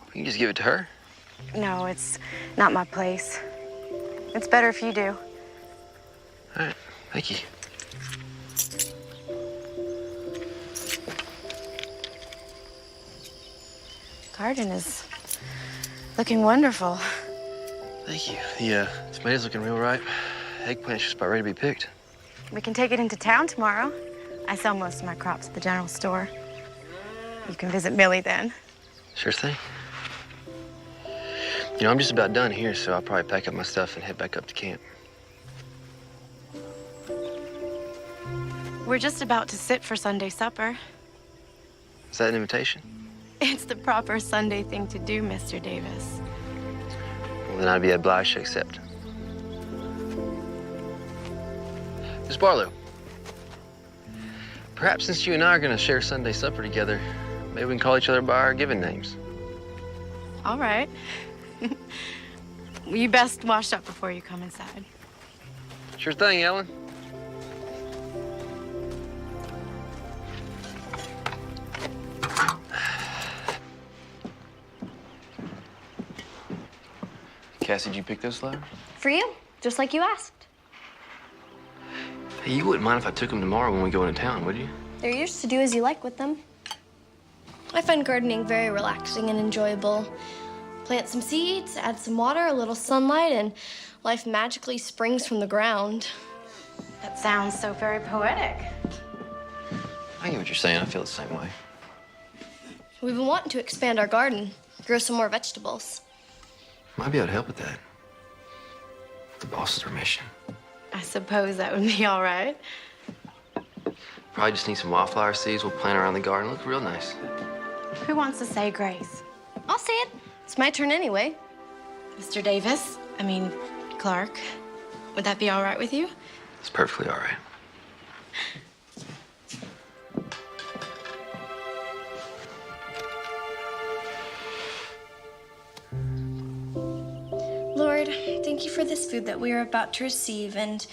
You can just give it to her. No, it's not my place. It's better if you do. All right, thank you. Garden is looking wonderful. Thank you. The tomatoes looking real ripe. Eggplant's just about ready to be picked. We can take it into town tomorrow. I sell most of my crops at the general store. You can visit Millie then. Sure thing. You know, I'm just about done here, so I'll probably pack up my stuff and head back up to camp. We're just about to sit for Sunday supper. Is that an invitation? It's the proper Sunday thing to do, Mr. Davis. Well, then I'd be obliged to accept. Miss Barlow, perhaps since you and I are going to share Sunday supper together, maybe we can call each other by our given names. All right. You best wash up before you come inside. Sure thing, Ellen. Cassie, did you pick those flowers? For you, just like you asked. Hey, you wouldn't mind if I took them tomorrow when we go into town, would you? They're yours to do as you like with them. I find gardening very relaxing and enjoyable. Plant some seeds, add some water, a little sunlight, and life magically springs from the ground. That sounds so very poetic. I get what you're saying. I feel the same way. We've been wanting to expand our garden, grow some more vegetables. Might be able to help with that. The boss's permission. I suppose that would be all right. Probably just need some wildflower seeds. We'll plant around the garden. Look real nice. Who wants to say grace? I'll say it. It's my turn anyway. Mr. Davis, Clark, would that be all right with you? It's perfectly all right. Lord, thank you for this food that we are about to receive, and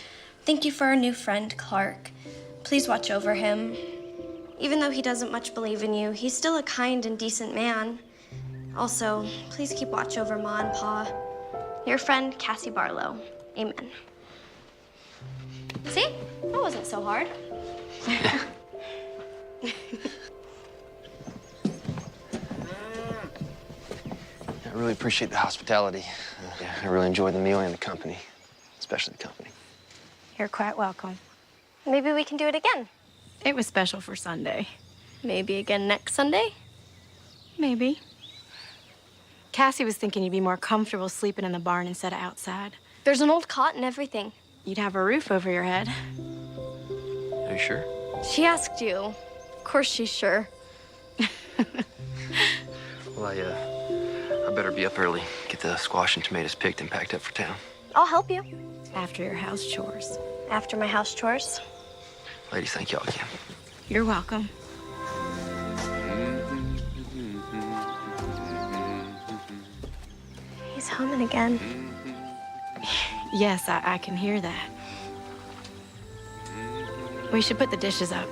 thank you for our new friend, Clark. Please watch over him. Even though he doesn't much believe in you, he's still a kind and decent man. Also, please keep watch over Ma and Pa. Your friend, Cassie Barlow. Amen. See? That wasn't so hard. I really appreciate the hospitality. I really enjoyed the meal and the company, especially the company. You're quite welcome. Maybe we can do it again. It was special for Sunday. Maybe again next Sunday? Maybe. Cassie was thinking you'd be more comfortable sleeping in the barn instead of outside. There's an old cot and everything. You'd have a roof over your head. Are you sure? She asked you. Of course she's sure. Well, I better be up early. Get the squash and tomatoes picked and packed up for town. I'll help you. After your house chores. After my house chores. Ladies, thank y'all again. You're welcome. He's humming again. Yes, I can hear that. We should put the dishes up.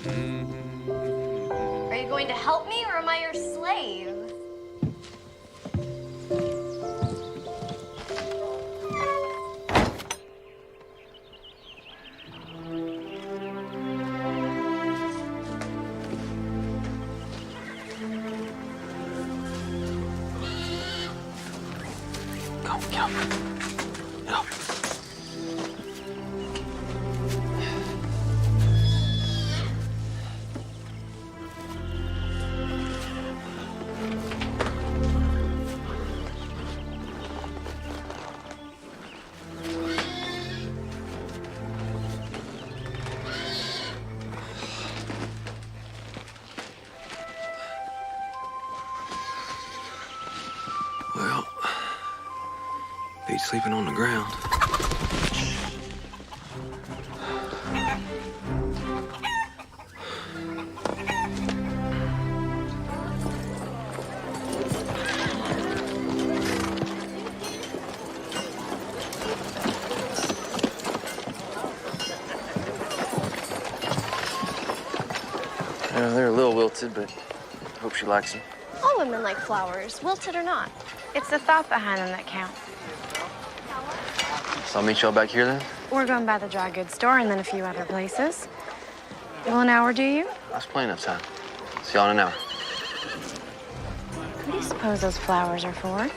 Are you going to help me or am I your slave? Well, Pete's sleeping on the ground. They're a little wilted, but I hope she likes them. All women like flowers, wilted or not. It's the thought behind them that counts. So I'll meet y'all back here then? We're going by the dry goods store and then a few other places. Will an hour do you? That's plenty of time. See y'all in an hour. What do you suppose those flowers are for?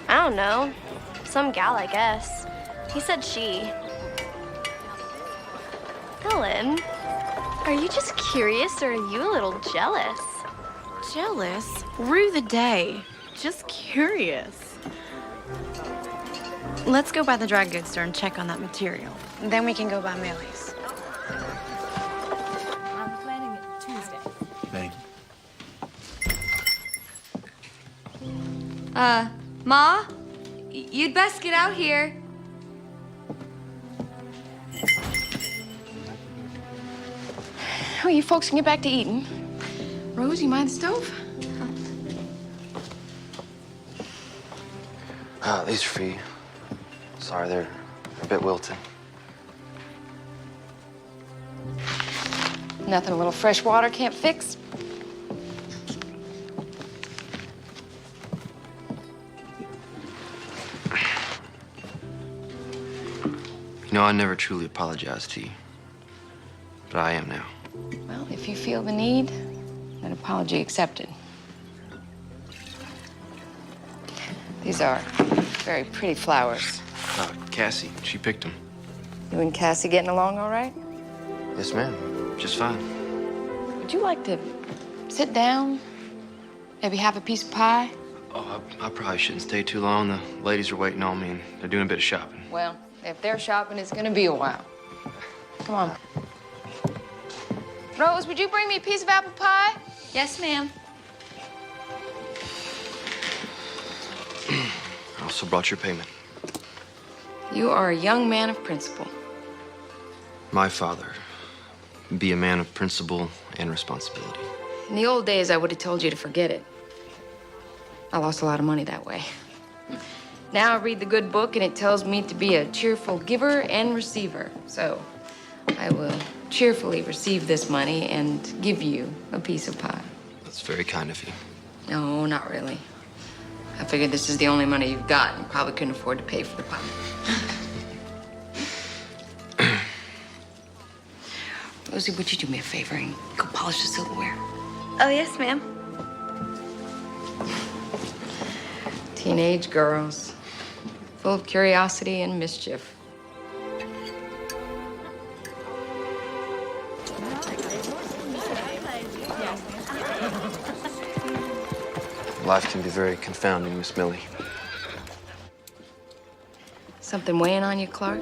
I don't know. Some gal, I guess. He said she. Ellen, are you just curious or are you a little jealous? Jealous? Rue the day. Just curious. Let's go by the dry goods store and check on that material. Then we can go by Millie's. I'm planning it Tuesday. Thank you. Ma? You'd best get out here. Oh, you folks can get back to eating. Rose, you mind the stove? These are for you. Sorry, they're a bit wilted. Nothing a little fresh water can't fix. You know, I never truly apologized to you. But I am now. Well, if you feel the need, an apology accepted. These are very pretty flowers. Cassie, she picked them. You and Cassie getting along all right? Yes, ma'am. Just fine. Would you like to sit down? Maybe have a piece of pie? Oh, I probably shouldn't stay too long. The ladies are waiting on me, and they're doing a bit of shopping. Well, if they're shopping, it's gonna be a while. Come on. Rose, would you bring me a piece of apple pie? Yes, ma'am. I also brought your payment. You are a young man of principle. My father, be a man of principle and responsibility. In the old days, I would have told you to forget it. I lost a lot of money that way. Now I read the good book, and it tells me to be a cheerful giver and receiver. So I will cheerfully receive this money and give you a piece of pie. That's very kind of you. No, not really. I figured this is the only money you've got, and probably couldn't afford to pay for the pie. Rosie, would you do me a favor and go polish the silverware? Oh, yes, ma'am. Teenage girls, full of curiosity and mischief. Life can be very confounding, Miss Millie. Something weighing on you, Clark?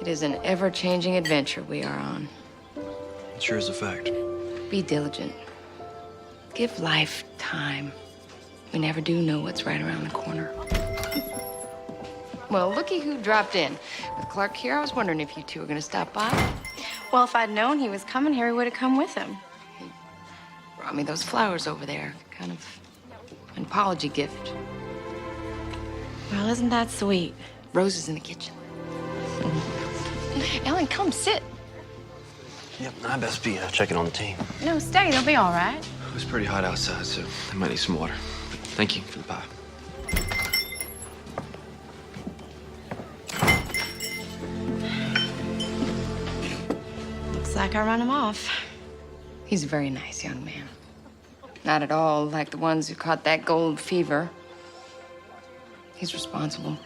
It is an ever-changing adventure we are on. It sure is a fact. Be diligent. Give life time. We never do know what's right around the corner. Well, looky who dropped in. With Clark here, I was wondering if you two were gonna stop by. Well, if I'd known he was coming here, we would have come with him. Brought me those flowers over there. Kind of an apology gift. Well, isn't that sweet? Rose is in the kitchen. Ellen, come sit. Yep, I best be checking on the team. No, stay. They'll be all right. It was pretty hot outside, so I might need some water. But thank you for the pie. Looks like I run him off. He's a very nice young man. Not at all like the ones who caught that gold fever. He's responsible.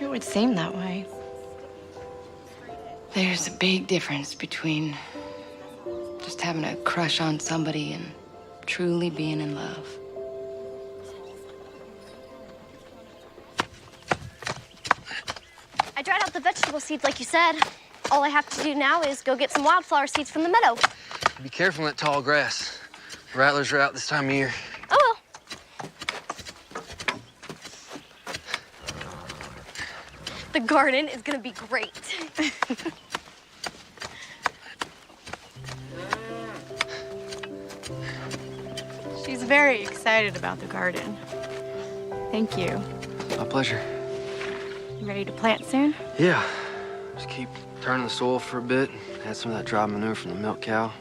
It would seem that way. There's a big difference between just having a crush on somebody and truly being in love. I dried out the vegetable seeds like you said. All I have to do now is go get some wildflower seeds from the meadow. Be careful in that tall grass. Rattlers are out this time of year. Oh, well. The garden is gonna be great. She's very excited about the garden. Thank you. My pleasure. You ready to plant soon? Yeah. Just keep turning the soil for a bit. Add some of that dry manure from the milk cow.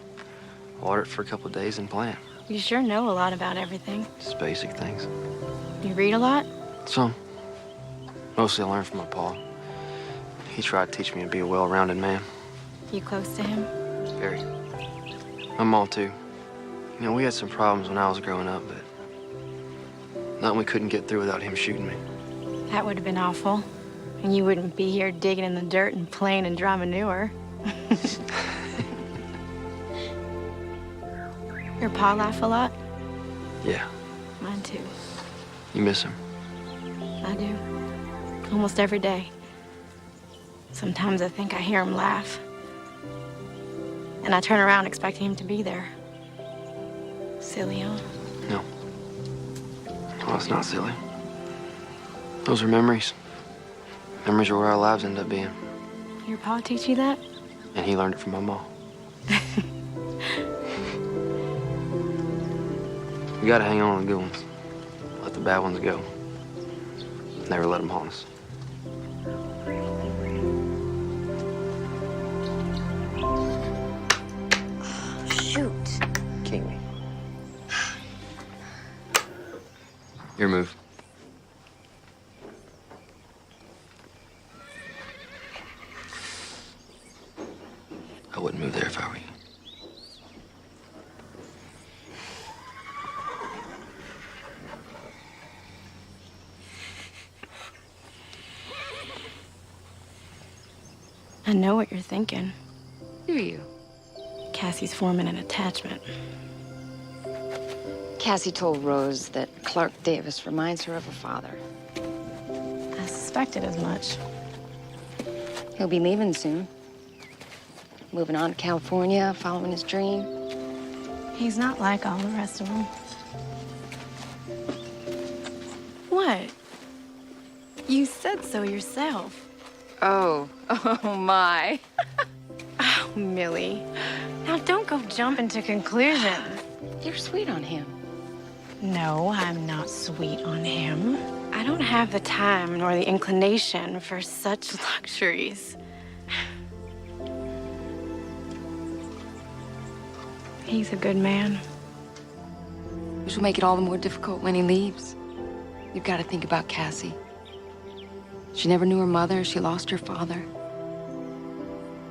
Water it for a couple of days and plant. You sure know a lot about everything. Just basic things. You read a lot? Some. Mostly I learned from my pa. He tried to teach me to be a well-rounded man. You close to him? Very. My mom, too. You know, we had some problems when I was growing up, but nothing we couldn't get through without him shooting me. That would have been awful. And you wouldn't be here digging in the dirt and playing in dry manure. Your pa laugh a lot? Yeah. Mine too. You miss him? I do. Almost every day. Sometimes I think I hear him laugh. And I turn around expecting him to be there. Silly, huh? No. Oh, it's not silly. Those are memories. Memories are where our lives end up being. Your pa teach you that? And he learned it from my mom. We gotta hang on to the good ones. Let the bad ones go. Never let them haunt us. Shoot. King me. Your move. I wouldn't move there if I were you. I know what you're thinking. Do you? Cassie's forming an attachment. Cassie told Rose that Clark Davis reminds her of her father. I suspected as much. He'll be leaving soon. Moving on to California, following his dream. He's not like all the rest of them. What? You said so yourself. Oh my. Oh, Millie. Now don't go jumping to conclusions. You're sweet on him. No, I'm not sweet on him. I don't have the time nor the inclination for such luxuries. He's a good man. Which will make it all the more difficult when he leaves. You've got to think about Cassie. She never knew her mother. She lost her father.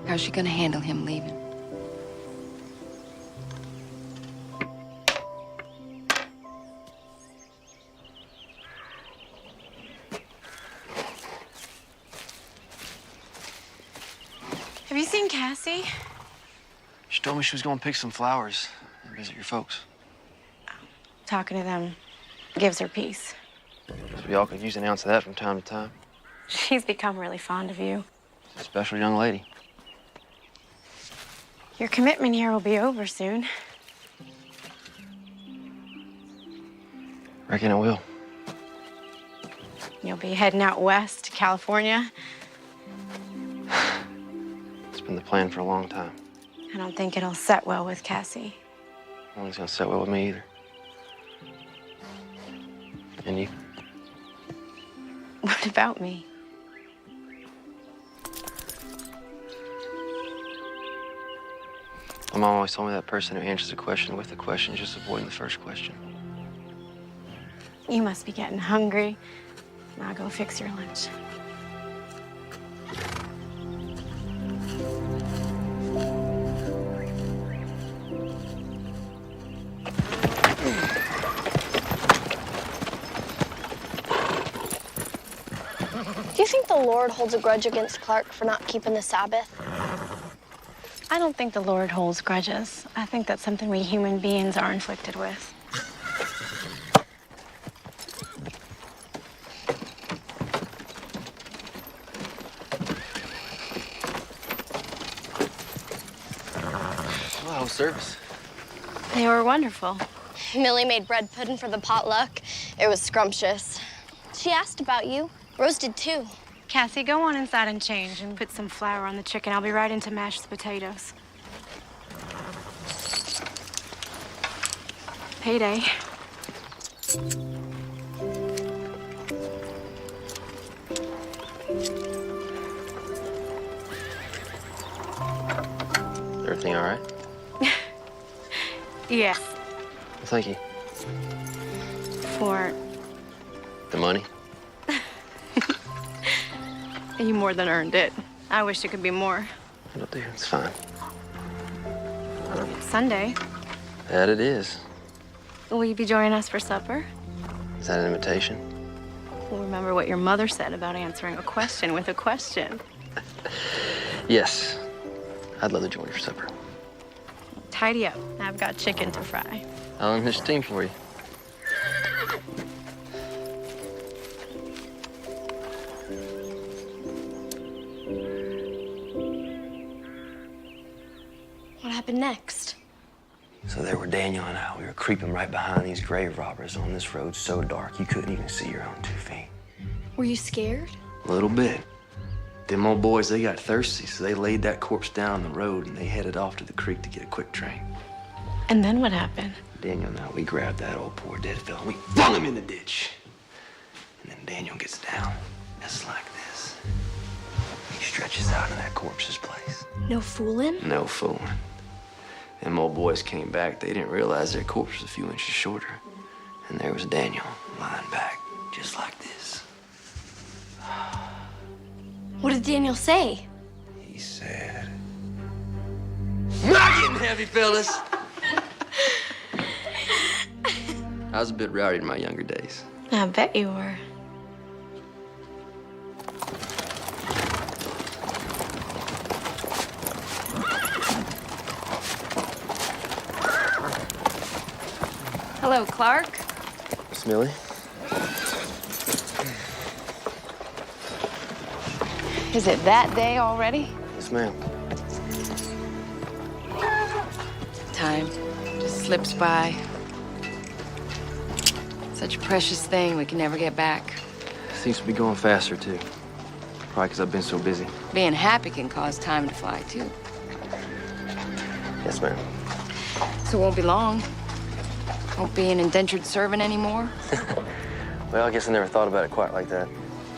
How's she gonna handle him leaving? Have you seen Cassie? She told me she was going to pick some flowers and visit your folks. Talking to them gives her peace. So we all could use an ounce of that from time to time. She's become really fond of you. A special young lady. Your commitment here will be over soon. Reckon it will. You'll be heading out west to California. It's been the plan for a long time. I don't think it'll set well with Cassie. I don't think it's gonna sit well with me either. And you? What about me? My mom always told me that person who answers a question with a question is just avoiding the first question. You must be getting hungry. I'll go fix your lunch. Do you think the Lord holds a grudge against Clark for not keeping the Sabbath? I don't think the Lord holds grudges. I think that's something we human beings are inflicted with. Well, how was service? They were wonderful. Millie made bread pudding for the potluck. It was scrumptious. She asked about you. Rose did too. Cassie, go on inside and change and put some flour on the chicken. I'll be right in to mash the potatoes. Payday. Everything all right? Yes. Well, thank you. For The money? you more than earned it. I wish it could be more. It'll do. It's fine. It's Sunday. That it is. Will you be joining us for supper? Is that an invitation? Well, remember what your mother said about answering a question with a question. Yes. I'd love to join you for supper. Tidy up. I've got chicken to fry. I'll unleash this steam for you. What happened next? So there were Daniel and I. We were creeping right behind these grave robbers on this road so dark you couldn't even see your own 2 feet. Were you scared? A little bit. Them old boys, they got thirsty, so they laid that corpse down the road and they headed off to the creek to get a quick train. And then what happened? Daniel and I, we grabbed that old poor dead fella and we flung him in the ditch. And then Daniel gets down, just like this. He stretches out in that corpse's place. No fooling? No fooling. Them old boys came back. They didn't realize their corpse was a few inches shorter. And there was Daniel lying back, just like this. What did Daniel say? He said, "Not getting heavy, fellas." I was a bit rowdy in my younger days. I bet you were. Hello, Clark. Miss Millie? Is it that day already? Yes, ma'am. Time just slips by. Such a precious thing we can never get back. Seems to be going faster, too. Probably because I've been so busy. Being happy can cause time to fly, too. Yes, ma'am. So it won't be long. Won't be an indentured servant anymore. Well, I guess I never thought about it quite like that.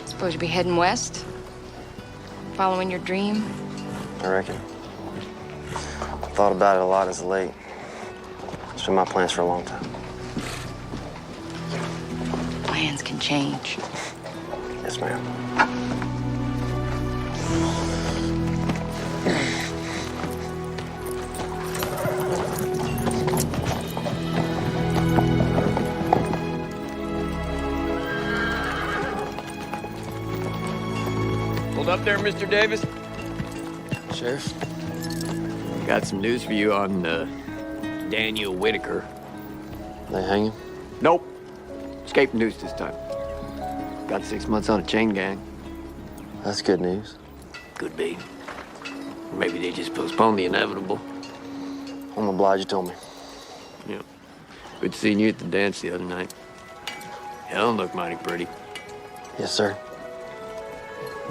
Suppose you'll be heading west? Following your dream? I reckon. I thought about it a lot as of late. It's been my plans for a long time. Plans can change. Yes, ma'am. Hold up there, Mr. Davis. Sheriff? Got some news for you on Daniel Whitaker. They hang him? Nope. Escaped news this time. Got 6 months on a chain gang. That's good news. Could be. Or maybe they just postponed the inevitable. I'm obliged you told me. Yeah. Good seeing you at the dance the other night. Helen looked mighty pretty. Yes, sir.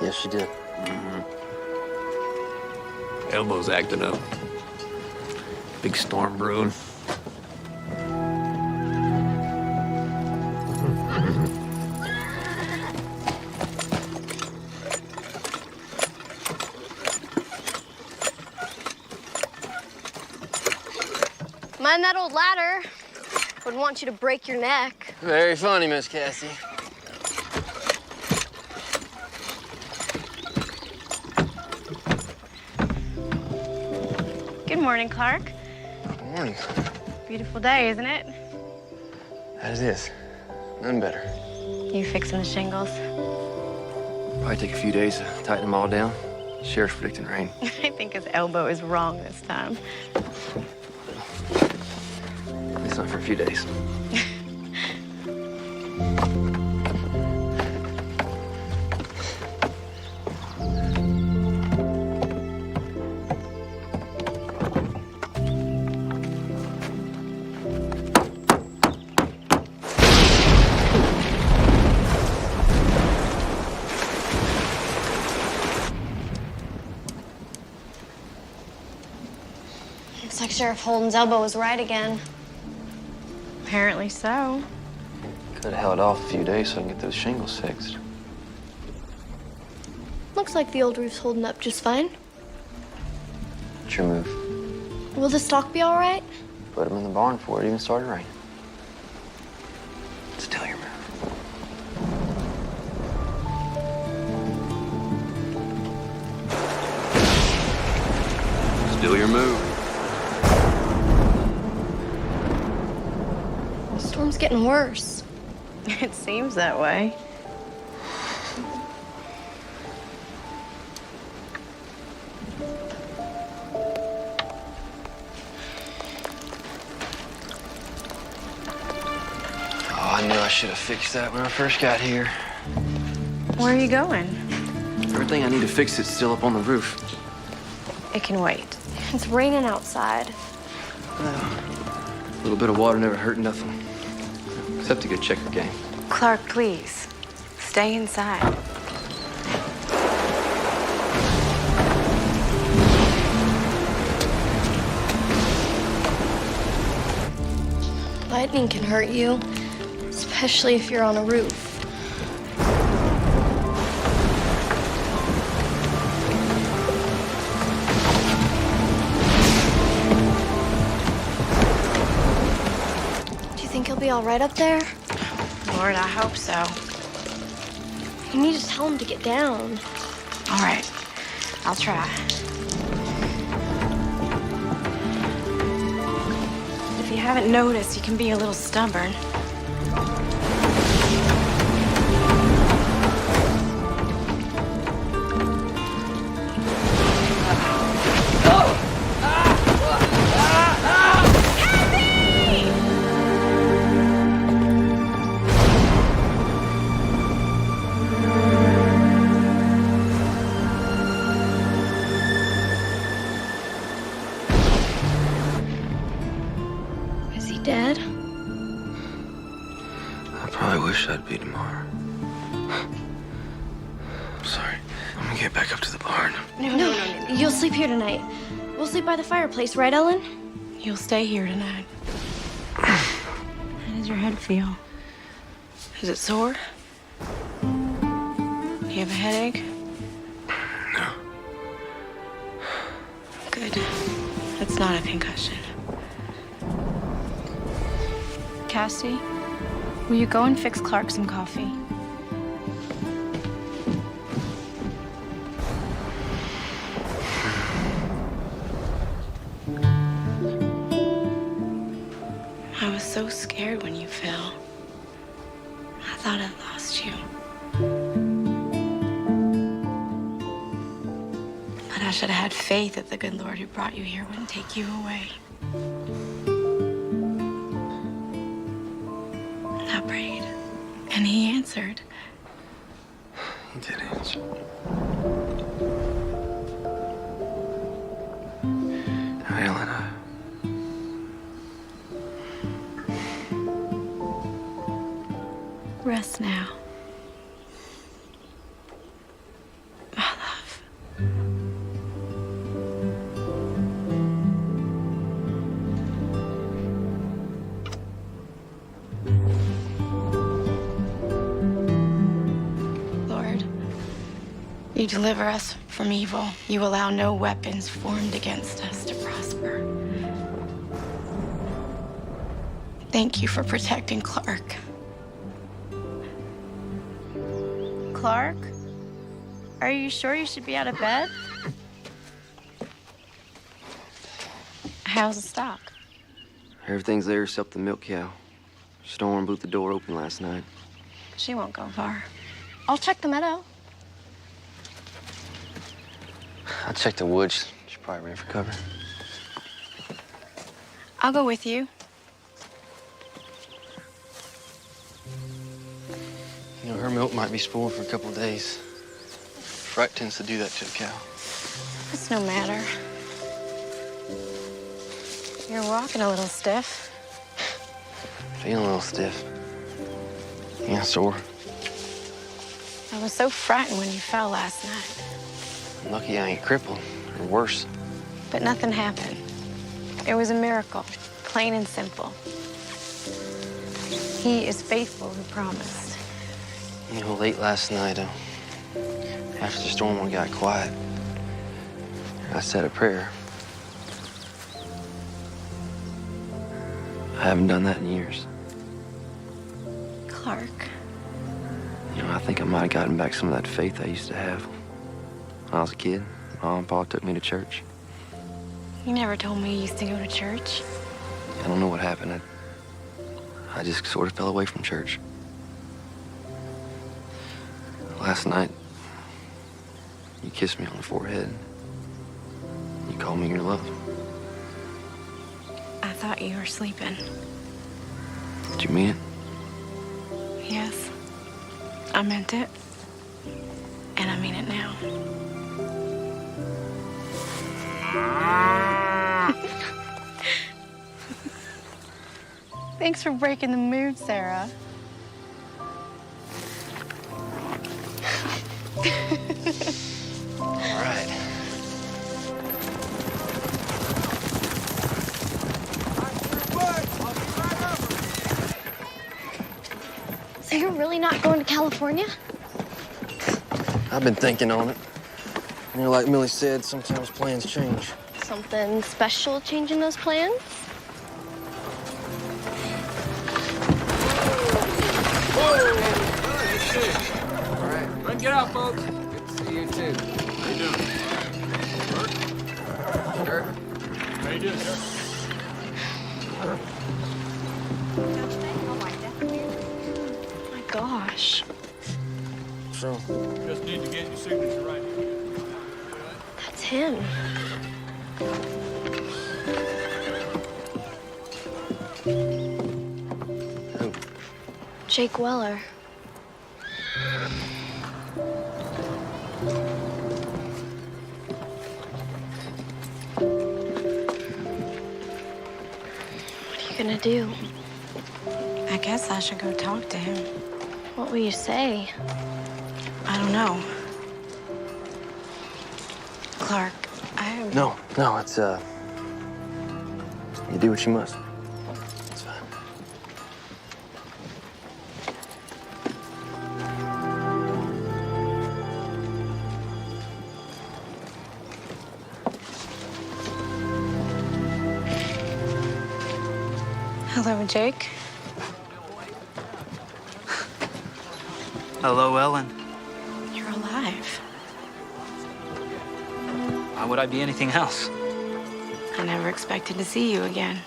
Yes, she did. Elbow's acting up. Big storm brewing. Mind that old ladder. Wouldn't want you to break your neck. Very funny, Miss Cassie. Good morning, Clark. Good morning. Beautiful day, isn't it? That it is. None better. You fixing the shingles? Probably take a few days to tighten them all down. Sheriff's predicting rain. I think his elbow is wrong this time. At least not for a few days. Looks like Sheriff Holden's elbow was right again. Apparently so. Could have held off a few days so I can get those shingles fixed. Looks like the old roof's holding up just fine. What's your move? Will the stock be all right? Put them in the barn before it even started raining. Still your move. Still your move. The storm's getting worse. It seems that way. Oh, I knew I should have fixed that when I first got here. Where are you going? Everything I need to fix is still up on the roof. It can wait. It's raining outside. A little bit of water never hurt nothing. Except a good checker game. Clark, please. Stay inside. Lightning can hurt you, especially if you're on a roof. Do you think he'll be all right up there? Lord, I hope so. You need to tell him to get down. All right. I'll try. If you haven't noticed, you can be a little stubborn. Is he dead? I probably wish I'd be tomorrow. I'm sorry. I'm gonna get back up to the barn. No. You'll sleep here tonight. We'll sleep by the fireplace, right, Ellen? You'll stay here tonight. How does your head feel? Is it sore? Do you have a headache? No. Good. It's not a concussion. Cassie, will you go and fix Clark some coffee? I was so scared when you fell. I thought I'd lost you. But I should have had faith that the good Lord who brought you here wouldn't take you away. I prayed, and he answered. He did answer. Now, Ellen, Rest now. You deliver us from evil. You allow no weapons formed against us to prosper. Thank you for protecting Clark. Clark? Are you sure you should be out of bed? How's the stock? Everything's there except the milk cow. Storm blew the door open last night. She won't go far. I'll check the meadow. I checked the woods. She probably ran for cover. I'll go with you. You know, her milk might be spoiled for a couple of days. Fright tends to do that to a cow. It's no matter. You're walking a little stiff. Feeling a little stiff. Yeah, sore. I was so frightened when you fell last night. I'm lucky I ain't crippled, or worse. But nothing happened. It was a miracle, plain and simple. He is faithful who promised. You know, late last night, after the storm got quiet, I said a prayer. I haven't done that in years. Clark. You know, I think I might have gotten back some of that faith I used to have. When I was a kid, Mom and Pa took me to church. You never told me you used to go to church. I don't know what happened. I just sort of fell away from church. Last night, you kissed me on the forehead. You called me your love. I thought you were sleeping. Did you mean it? Yes. I meant it. And I mean it now. Thanks for breaking the mood, Sarah. All right. So you're really not going to California? I've been thinking on it. You know, like Millie said, sometimes plans change. Something special changing those plans? All right. Let's get out, folks. Good to see you, too. How you doing? Sure. How you doing, sir? Oh my gosh. So, Just need to get your signature right here. That's him. who? Jake Weller. What are you gonna do? I guess I should go talk to him. What will you say? I don't know. Clark, No, it's, you do what you must. It's fine. Hello, Jake. Hello, Ellen. You're alive. Why would I be anything else? I never expected to see you again.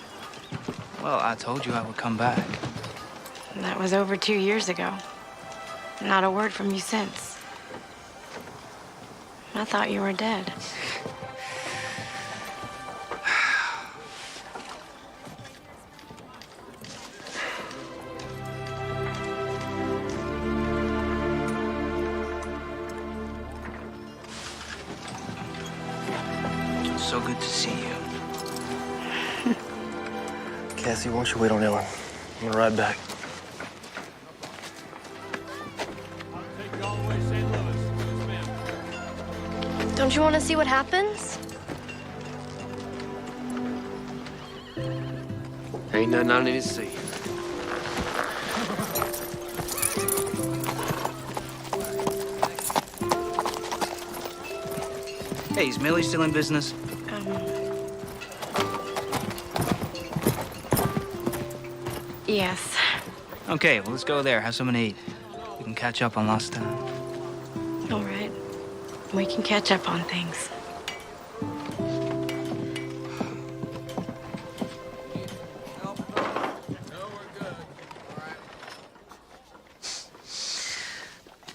Well, I told you I would come back. That was over 2 years ago. Not a word from you since. I thought you were dead. So good to see you. Cassie, why don't you wait on Ellen? I'm gonna ride back. I'll take you all the way to St. Louis. Yes, ma'am. Don't you want to see what happens? Ain't nothing I need to see. Hey, is Millie still in business? Yes. Okay, well, let's go there, have something to eat. We can catch up on lost time. All right. We can catch up on things.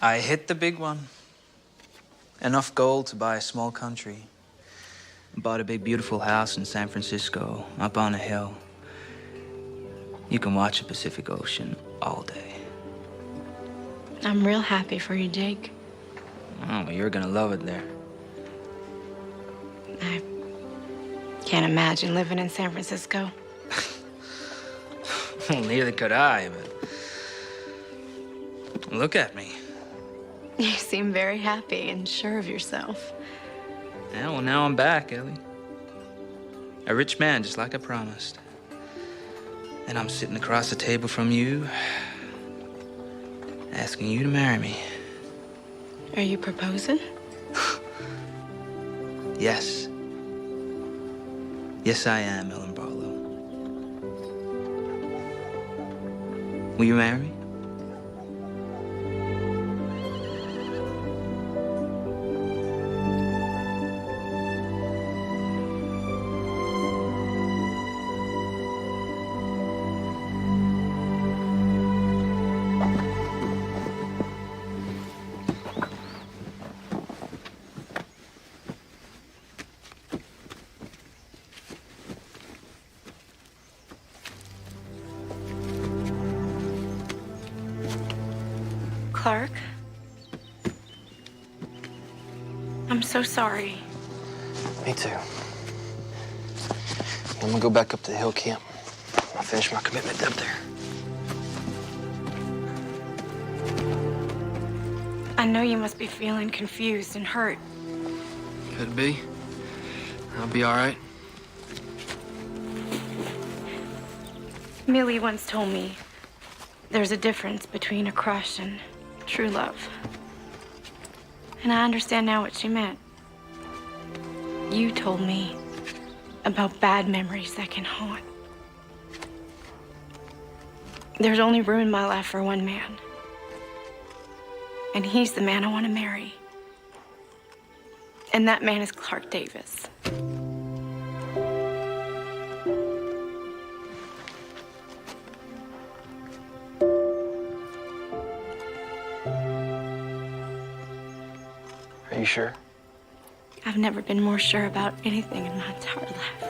I hit the big one. Enough gold to buy a small country. Bought a big, beautiful house in San Francisco, up on a hill. You can watch the Pacific Ocean all day. I'm real happy for you, Jake. Oh, well, you're gonna love it there. I can't imagine living in San Francisco. Well, neither could I, but look at me. You seem very happy and sure of yourself. Yeah, well, now I'm back, Ellie. A rich man, just like I promised. And I'm sitting across the table from you, asking you to marry me. Are you proposing? Yes. Yes, I am, Ellen Barlow. Will you marry me? Clark? I'm so sorry. Me too. I'm gonna go back up to the hill camp. I'll finish my commitment up there. I know you must be feeling confused and hurt. Could be. I'll be all right. Millie once told me there's a difference between a crush and true love. And I understand now what she meant. You told me about bad memories that can haunt. There's only room in my life for one man. And he's the man I want to marry. And that man is Clark Davis. Are you sure? I've never been more sure about anything in my entire life.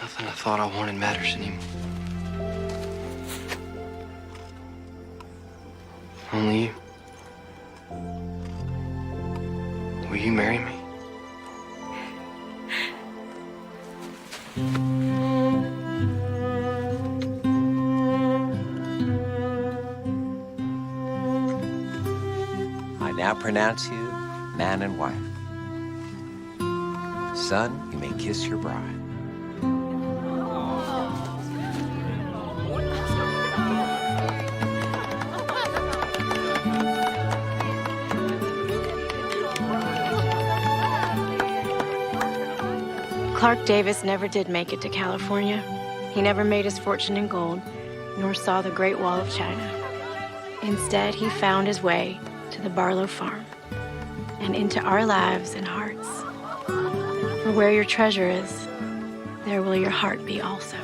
Nothing I thought I wanted matters anymore. Only you. Will you marry me? I now pronounce you man and wife. Son, you may kiss your bride. Clark Davis never did make it to California. He never made his fortune in gold, nor saw the Great Wall of China. Instead, he found his way to the Barlow farm and into our lives and hearts. For where your treasure is, there will your heart be also.